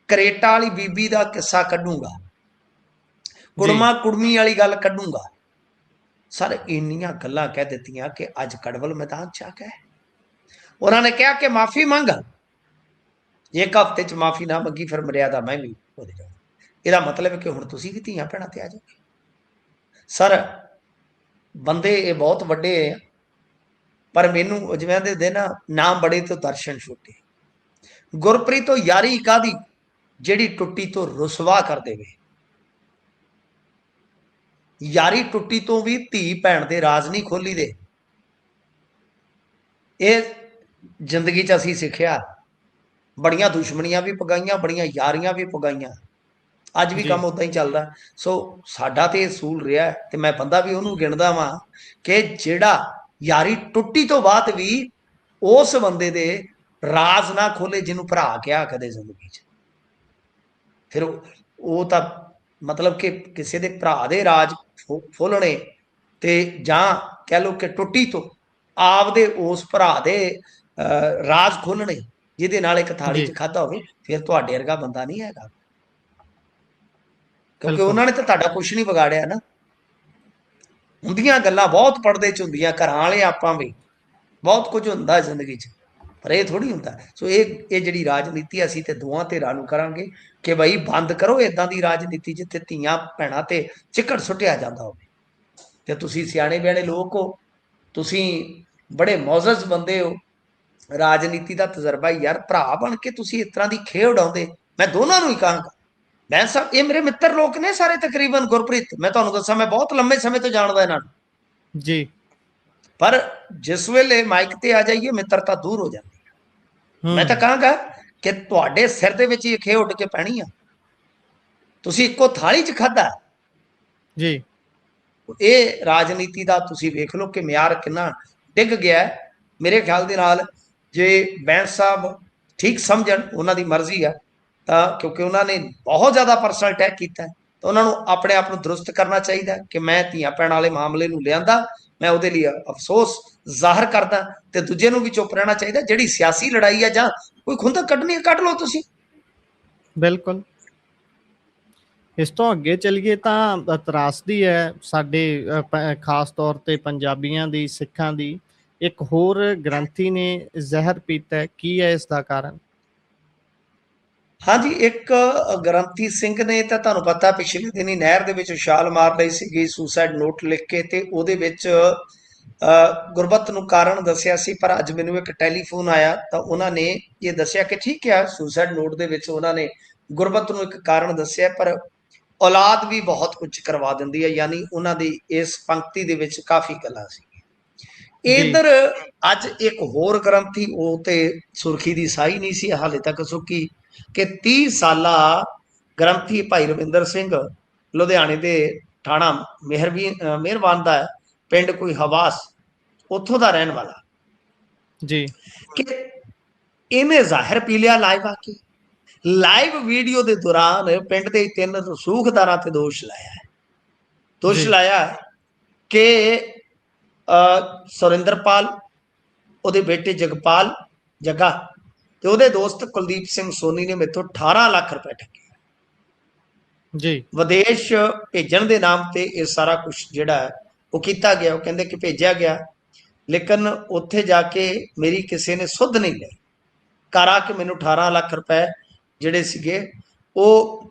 ਕਰੇਟਾ ਵਾਲੀ ਬੀਬੀ ਦਾ ਕਿੱਸਾ ਕੱਢੂੰਗਾ, ਕੁੜਮਾ ਕੁੜਮੀ ਵਾਲੀ ਗੱਲ ਕੱਢੂੰਗਾ। ਸਰ ਇੰਨੀਆਂ ਗੱਲਾਂ ਕਹਿ ਦਿੱਤੀਆਂ ਕਿ ਅੱਜ ਕੜਵਲ ਮੈਦਾਨ ਚ ਆ ਗਏ। ਉਹਨਾਂ ਨੇ ਕਿਹਾ ਕਿ ਮਾਫੀ ਮੰਗ, ਇੱਕ ਹਫ਼ਤੇ ਚ ਮਾਫੀ ਨਾ ਮੰਗੀ ਫਿਰ ਮਰਿਆਦਾ ਮੈਂ ਵੀ ਉਹਦੇ ਜਾਊਂ। ਇਹਦਾ ਮਤਲਬ ਕਿ ਹੁਣ ਤੁਸੀਂ ਵੀ ਧੀਆਂ ਭੈਣਾਂ ਤੇ ਆ ਜਾਓਗੇ। ਸਰ ਬੰਦੇ ਇਹ ਬਹੁਤ ਵੱਡੇ ਆ, ਪਰ ਮੈਨੂੰ ਜਿਵੇਂ ਦੇ ਨਾ ਨਾਮ ਬੜੇ ਤੋਂ ਦਰਸ਼ਨ ਛੋਟੇ। ਗੁਰਪ੍ਰੀਤ ਤੋਂ ਯਾਰੀ ਕਾਦੀ ਜਿਹੜੀ ਟੁੱਟੀ ਤੋਂ ਰੁਸਵਾ ਕਰ ਦੇਵੇ। ਯਾਰੀ ਟੁੱਟੀ ਤੋਂ ਵੀ ਧੀ ਭੈਣ ਦੇ ਰਾਜ ਨਹੀਂ ਖੋਲੀ ਦੇ। ਇਹ ਜ਼ਿੰਦਗੀ ਚ ਅਸੀਂ ਸਿੱਖਿਆ, ਬੜੀਆਂ ਦੁਸ਼ਮਣੀਆਂ ਵੀ ਪਗਾਈਆਂ, ਬੜੀਆਂ ਯਾਰੀਆਂ ਵੀ ਪਗਾਈਆਂ। ਅੱਜ ਵੀ ਕੰਮ ਉਦਾਂ ਹੀ ਚੱਲਦਾ। ਸੋ ਸਾਡਾ ਤੇ ਅਸੂਲ ਰਿਹਾ, ਤੇ ਮੈਂ ਬੰਦਾ ਵੀ ਉਹਨੂੰ ਗਿਣਦਾ ਵਾਂ ਕਿ ਜਿਹੜਾ ਯਾਰੀ ਟੁੱਟੀ ਤੋਂ ਬਾਅਦ ਵੀ ਉਸ ਬੰਦੇ ਦੇ ਰਾਜ ਨਾ ਖੋਲੇ ਜਿਹਨੂੰ ਭਰਾ ਕਿਹਾ ਕਦੇ ਜ਼ਿੰਦਗੀ ਚ। ਫਿਰ ਉਹ ਤਾਂ ਮਤਲਬ ਕਿ ਕਿਸੇ ਦੇ ਭਰਾ ਦੇ ਰਾਜ ਫੋਲਣੇ, ਤੇ ਜਾਂ ਕਹਿ ਲਓ ਕਿ ਟੁੱਟੀ ਤੋਂ ਆਪਦੇ ਉਸ ਭਰਾ ਦੇ ਰਾਜ ਖੋਲਣੇ ਜਿਹਦੇ ਨਾਲ ਇੱਕ ਥਾਲੀ ਚ ਖਾਧਾ ਹੋਵੇ, ਫਿਰ ਤੁਹਾਡੇ ਵਰਗਾ ਬੰਦਾ ਨਹੀਂ ਹੈਗਾ। ਕਿਉਂਕਿ ਉਹਨਾਂ ਨੇ ਤਾਂ ਤੁਹਾਡਾ ਕੁਛ ਨਹੀਂ ਵਿਗਾੜਿਆ ਨਾ। ਹੁੰਦੀਆਂ ਗੱਲਾਂ ਬਹੁਤ ਪਰਦੇ ਚ ਹੁੰਦੀਆਂ, ਘਰਾਂ ਵਾਲੇ ਆਪਾਂ ਵੀ ਬਹੁਤ ਕੁਝ ਹੁੰਦਾ ਜ਼ਿੰਦਗੀ ਚ, ਪਰ ਇਹ ਥੋੜੀ ਹੁੰਦਾ। ਸੋ ਇਹ ਜਿਹੜੀ ਰਾਜਨੀਤੀ ਅਸੀਂ ਤੇ ਦੋਵਾਂ ਧਿਰਾਂ ਨੂੰ ਕਰਾਂਗੇ ਕਿ ਬਈ ਬੰਦ ਕਰੋ ਇਦਾਂ ਦੀ ਰਾਜਨੀਤੀ ਜਿੱਥੇ ਧੀਆਂ ਭੈਣਾਂ ਤੇ ਚਿੱਕੜ ਸੁੱਟਿਆ ਜਾਂਦਾ ਹੋਵੇ। ਤੇ ਤੁਸੀਂ ਸਿਆਣੇ ਬਿਆਣੇ ਲੋਕ ਹੋ, ਤੁਸੀਂ ਬੜੇ ਮੌਜਜ਼ ਬੰਦੇ ਹੋ, ਰਾਜਨੀਤੀ ਦਾ ਤਜਰਬਾ ਯਾਰ, ਭਰਾ ਬਣ ਕੇ ਤੁਸੀਂ ਇਸ ਤਰ੍ਹਾਂ ਦੀ ਖੇਡ ਉਡਾਉਂਦੇ। ਮੈਂ ਦੋਨਾਂ ਨੂੰ ਹੀ ਕਹਾਂਗਾ, ਮੈਂ ਸਾਹਿਬ ਇਹ ਮੇਰੇ ਮਿੱਤਰ ਲੋਕ ਨੇ ਸਾਰੇ ਤਕਰੀਬਨ। ਗੁਰਪ੍ਰੀਤ ਮੈਂ ਤੁਹਾਨੂੰ ਦੱਸਾਂ, ਮੈਂ ਬਹੁਤ ਲੰਮੇ ਸਮੇਂ ਤੋਂ ਜਾਣਦਾ ਇਹਨਾਂ ਨੂੰ ਜੀ, ਪਰ ਜਿਸ ਵੇਲੇ ਮਾਈਕ ਤੇ ਆ ਜਾਈਏ ਮਿੱਤਰਤਾ ਦੂਰ ਹੋ ਜਾਂਦੀ ਹੈ। ਮੈਂ ਤਾਂ ਕਹਾਂਗਾ ਕਿ ਤੁਹਾਡੇ ਸਿਰ ਦੇ ਵਿੱਚ ਹੀ ਖੇ ਉੱਡ ਕੇ ਪੈਣੀ ਆ। ਤੁਸੀਂ ਇੱਕੋ ਥਾਲੀ 'ਚ ਖਾਧਾ ਜੀ। ਇਹ ਰਾਜਨੀਤੀ ਦਾ ਤੁਸੀਂ ਵੇਖ ਲਓ ਕਿ ਮਿਆਰ ਕਿੰਨਾ ਡਿੱਗ ਗਿਆ। ਮੇਰੇ ਖਿਆਲ ਦੇ ਨਾਲ ਜੇ ਬੈਂਸ ਸਾਹਿਬ ਠੀਕ ਸਮਝਣ, ਉਹਨਾਂ ਦੀ ਮਰਜ਼ੀ ਆ, ਤਾਂ ਕਿਉਂਕਿ ਉਹਨਾਂ ਨੇ ਬਹੁਤ ਜ਼ਿਆਦਾ ਪਰਸਨਲ ਅਟੈਕ ਕੀਤਾ, ਤਾਂ ਉਹਨਾਂ ਨੂੰ ਆਪਣੇ ਆਪ ਨੂੰ ਦਰੁਸਤ ਕਰਨਾ ਚਾਹੀਦਾ ਕਿ ਮੈਂ ਧੀਆਂ ਭੈਣਾਂ ਵਾਲੇ ਮਾਮਲੇ ਨੂੰ ਲਿਆਂਦਾ, ਮੈਂ ਉਹਦੇ ਲਈ ਅਫਸੋਸ ਜ਼ਾਹਰ ਕਰਦਾ, ਤੇ ਦੂਜੇ ਨੂੰ ਵੀ ਚੁੱਪ ਰਹਿਣਾ ਚਾਹੀਦਾ। ਜਿਹੜੀ ਸਿਆਸੀ ਲੜਾਈ ਆ ਜਾਂ ਕੋਈ ਖੁੰਦਕ ਕੱਢਣੀ ਹੈ ਕੱਢ ਲਓ ਤੁਸੀਂ। ਬਿਲਕੁਲ। ਇਸ ਤੋਂ ਅੱਗੇ ਚੱਲੀਏ ਤਾਂ ਤਰਾਸਦੀ ਹੈ ਸਾਡੇ ਖਾਸ ਤੌਰ ਤੇ ਪੰਜਾਬੀਆਂ ਦੀ, ਸਿੱਖਾਂ ਦੀ। ਇੱਕ ਹੋਰ ਗ੍ਰੰਥੀ ਨੇ ਜ਼ਹਿਰ ਪੀਤਾ, ਕੀ ਹੈ ਇਸ ਦਾ ਕਾਰਨ? ਹਾਂਜੀ, ਇੱਕ ਗ੍ਰੰਥੀ ਸਿੰਘ ਨੇ ਤਾਂ ਤੁਹਾਨੂੰ ਪਤਾ ਪਿਛਲੇ ਦਿਨੀ ਨਹਿਰ ਦੇ ਵਿੱਚ ਛਾਲ ਮਾਰ ਲਈ ਸੀਗੀ ਸੁਸਾਈਡ ਨੋਟ ਲਿਖ ਕੇ, ਤੇ ਉਹਦੇ ਵਿੱਚ ਗੁਰਬਤ ਨੂੰ ਕਾਰਨ ਦੱਸਿਆ ਸੀ। ਪਰ ਅੱਜ ਮੈਨੂੰ ਇੱਕ ਟੈਲੀਫੋਨ ਆਇਆ ਤਾਂ ਉਹਨਾਂ ਨੇ ਇਹ ਦੱਸਿਆ ਕਿ ਠੀਕ ਹੈ, ਸੁਸਾਈਡ ਨੋਟ ਦੇ ਵਿੱਚ ਉਹਨਾਂ ਨੇ ਗੁਰਬਤ ਨੂੰ ਇੱਕ ਕਾਰਨ ਦੱਸਿਆ, ਪਰ ਔਲਾਦ ਵੀ ਬਹੁਤ ਕੁਝ ਕਰਵਾ ਦਿੰਦੀ ਹੈ। ਯਾਨੀ ਉਹਨਾਂ ਦੀ ਇਸ ਪੰਕਤੀ ਦੇ ਵਿੱਚ ਕਾਫੀ ਗੱਲਾਂ ਸੀ। ਇਧਰ ਅੱਜ ਇੱਕ ਹੋਰ ਗ੍ਰੰਥੀ, ਉਹ ਤੇ ਸੁਰਖੀ ਦੀ ਸਾਈ ਨਹੀਂ ਸੀ ਹਾਲੇ ਤੱਕ ਸੁੱਕੀ, ਕਿ 30 ਸਾਲਾ ਗ੍ਰੰਥੀ ਭਾਈ ਰਵਿੰਦਰ ਸਿੰਘ ਲੁਧਿਆਣੇ ਦੇ ਥਾਣਾ ਮਿਹਰਬਾਨ ਦਾ ਪਿੰਡ ਕੋਈ ਹਵਾਸ, ਉੱਥੋਂ ਦਾ ਰਹਿਣ ਵਾਲਾ ਜੀ, ਕਿ ਇਹਨੇ ਜ਼ਾਹਿਰ ਪੀ ਲਿਆ ਲਾਈਵ ਆ ਕੇ। ਲਾਈਵ ਵੀਡੀਓ ਦੇ ਦੌਰਾਨ ਪਿੰਡ ਦੇ 3 ਰਸੂਖਦਾਰਾਂ ਤੇ ਦੋਸ਼ ਲਾਇਆ ਕਿ ਸੁਰਿੰਦਰਪਾਲ, ਉਹਦੇ ਬੇਟੇ ਜਗਪਾਲ ਜੱਗਾ ਤੇ ਉਹਦੇ ਦੋਸਤ ਕੁਲਦੀਪ ਸਿੰਘ ਸੋਨੀ ਨੇ ਮੇਥੋਂ 18 ਲੱਖ ਰੁਪਏ ਠੱਗੇ ਜੀ। ਵਿਦੇਸ਼ ਭੇਜਣ ਦੇ ਨਾਮ ਤੇ ਇਹ ਸਾਰਾ ਕੁਝ ਜਿਹੜਾ ਉਹ ਕੀਤਾ ਗਿਆ। ਉਹ ਕਹਿੰਦੇ ਕਿ ਭੇਜਿਆ ਗਿਆ, ਲੇਕਿਨ ਉੱਥੇ ਜਾ ਕੇ ਮੇਰੀ ਕਿਸੇ ਨੇ ਸੁੱਧ ਨਹੀਂ ਲਈ। ਘਰ ਆ ਕੇ ਮੈਨੂੰ 18 ਲੱਖ ਰੁਪਏ ਜਿਹੜੇ ਸੀਗੇ ਉਹ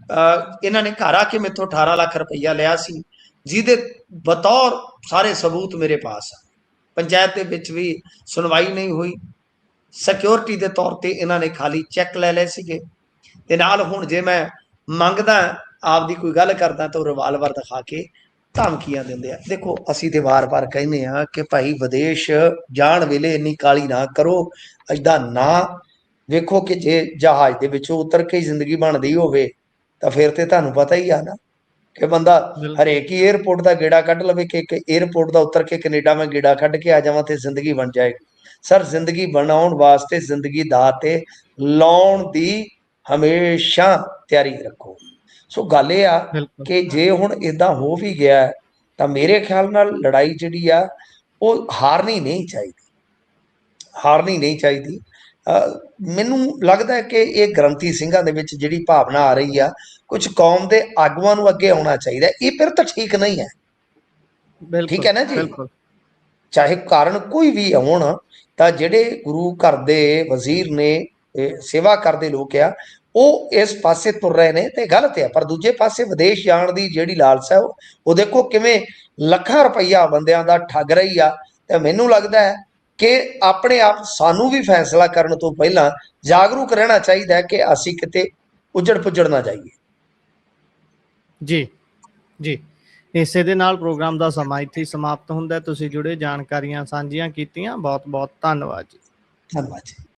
ਇਹਨਾਂ ਨੇ ਘਰ ਆ ਕੇ ਮੇਥੋਂ 18 ਲੱਖ ਰੁਪਈਆ ਲਿਆ ਸੀ, ਜਿਹਦੇ ਬਤੌਰ ਸਾਰੇ ਸਬੂਤ ਮੇਰੇ ਪਾਸ ਆ। ਪੰਚਾਇਤ ਦੇ ਵਿੱਚ ਵੀ ਸੁਣਵਾਈ ਨਹੀਂ ਹੋਈ। ਸਿਕਿਉਰਿਟੀ ਦੇ ਤੌਰ ਤੇ ਇਹਨਾਂ ਨੇ ਖਾਲੀ ਚੈੱਕ ਲੈ ਲਏ ਸੀਗੇ, ਤੇ ਨਾਲ ਹੁਣ ਜੇ ਮੈਂ ਮੰਗਦਾ ਆਪਦੀ ਕੋਈ ਗੱਲ ਕਰਦਾ ਤਾਂ ਉਹ ਰਿਵਾਲਵਰ ਦਿਖਾ ਕੇ ਧਮਕੀਆਂ ਦਿੰਦੇ ਆ। ਦੇਖੋ ਅਸੀਂ ਤੇ ਵਾਰ-ਵਾਰ ਕਹਿੰਦੇ ਆ ਕਿ ਭਾਈ ਵਿਦੇਸ਼ ਜਾਣ ਵੇਲੇ ਇੰਨੀ ਕਾਲੀ ਨਾ ਕਰੋ, ਏਦਾਂ ਨਾ ਵੇਖੋ ਕਿ ਜੇ ਜਹਾਜ਼ ਦੇ ਵਿੱਚੋਂ ਉਤਰ ਕੇ ਜ਼ਿੰਦਗੀ ਬਣਦੀ ਹੋਵੇ ਤਾਂ ਫਿਰ ਤੇ ਤੁਹਾਨੂੰ ਪਤਾ ਹੀ ਆ ਨਾ ਕਿ ਬੰਦਾ ਬਿਲਕੁਲ ਹਰੇਕ ਹੀ 에ਅਰਪੋਰਟ ਦਾ ਗੇੜਾ ਕੱਢ ਲਵੇ ਕਿ ਇੱਕ 에ਅਰਪੋਰਟ ਦਾ ਉਤਰ ਕੇ ਕੈਨੇਡਾ ਮੈਂ ਗੇੜਾ ਕੱਢ ਕੇ ਆ ਜਾਵਾਂ ਤੇ ਜ਼ਿੰਦਗੀ ਬਣ ਜਾਏਗੀ। ਸਰ ਜ਼ਿੰਦਗੀ ਬਣਾਉਣ ਵਾਸਤੇ ਜ਼ਿੰਦਗੀ ਦਾ ਤੇ ਲਾਉਣ ਦੀ ਹਮੇਸ਼ਾ ਤਿਆਰੀ ਰੱਖੋ। ਸੋ ਗੱਲ ਇਹ ਆ ਬਿਲਕੁਲ ਕਿ ਜੇ ਹੁਣ ਇਦਾਂ ਹੋ ਵੀ ਗਿਆ ਤਾਂ ਮੇਰੇ ਖਿਆਲ ਨਾਲ ਲੜਾਈ ਜਿਹੜੀ ਆ ਉਹ ਹਾਰਨੀ ਨਹੀਂ ਚਾਹੀਦੀ, ਹਾਰਨੀ ਨਹੀਂ ਚਾਹੀਦੀ। ਮੈਨੂੰ ਲੱਗਦਾ ਹੈ ਕਿ ਇਹ ਗ੍ਰੰਥੀ ਸਿੰਘਾਂ ਦੇ ਵਿੱਚ ਜਿਹੜੀ ਭਾਵਨਾ ਆ ਰਹੀ ਆ, ਕੁਝ ਕੌਮ ਦੇ ਆਗੂਆਂ ਨੂੰ ਅੱਗੇ ਆਉਣਾ ਚਾਹੀਦਾ। ਇਹ ਫਿਰ ਤਾਂ ਠੀਕ ਨਹੀਂ ਹੈ, ਠੀਕ ਬਿਲਕੁਲ ਹੈ ਨਾ ਜੀ। ਬਿਲਕੁਲ ਚਾਹੇ ਕਾਰਨ ਕੋਈ ਵੀ ਹੋਣ, ਤਾਂ ਜਿਹੜੇ ਗੁਰੂ ਘਰ ਦੇ ਵਜ਼ੀਰ ਨੇ, ਸੇਵਾ ਕਰਦੇ ਲੋਕ ਆ, ਉਹ ਇਸ ਪਾਸੇ ਤੁਰ ਰਹੇ ਨੇ ਤੇ ਗਲਤ ਹੈ। ਪਰ ਦੂਜੇ ਪਾਸੇ ਵਿਦੇਸ਼ ਜਾਣ ਦੀ ਜਿਹੜੀ ਲਾਲਸਾ ਉਹ ਦੇਖੋ ਕਿਵੇਂ ਲੱਖਾਂ ਰੁਪਈਆ ਬੰਦਿਆਂ ਦਾ ਠੱਗ ਰਹੀ ਆ। ਤੇ ਮੈਨੂੰ ਲੱਗਦਾ ਹੈ ਕਿ ਆਪਣੇ ਆਪ ਸਾਨੂੰ ਵੀ ਫੈਸਲਾ ਕਰਨ ਤੋਂ ਪਹਿਲਾਂ ਜਾਗਰੂਕ ਰਹਿਣਾ ਚਾਹੀਦਾ ਹੈ ਕਿ ਅਸੀਂ ਕਿਤੇ ਉੱਜੜ ਪੁੱਜੜ ਨਾ ਜਾਈਏ। ਜੀ ਜੀ, ਇਸੇ ਦੇ ਨਾਲ ਪ੍ਰੋਗਰਾਮ ਦਾ ਸਮਾਂ ਇੱਥੇ ਹੀ ਸਮਾਪਤ ਹੁੰਦਾ। ਤੁਸੀਂ ਜੁੜੇ, ਜਾਣਕਾਰੀਆਂ ਸਾਂਝੀਆਂ ਕੀਤੀਆਂ, ਬਹੁਤ ਬਹੁਤ ਧੰਨਵਾਦ ਜੀ। ਧੰਨਵਾਦ ਜੀ।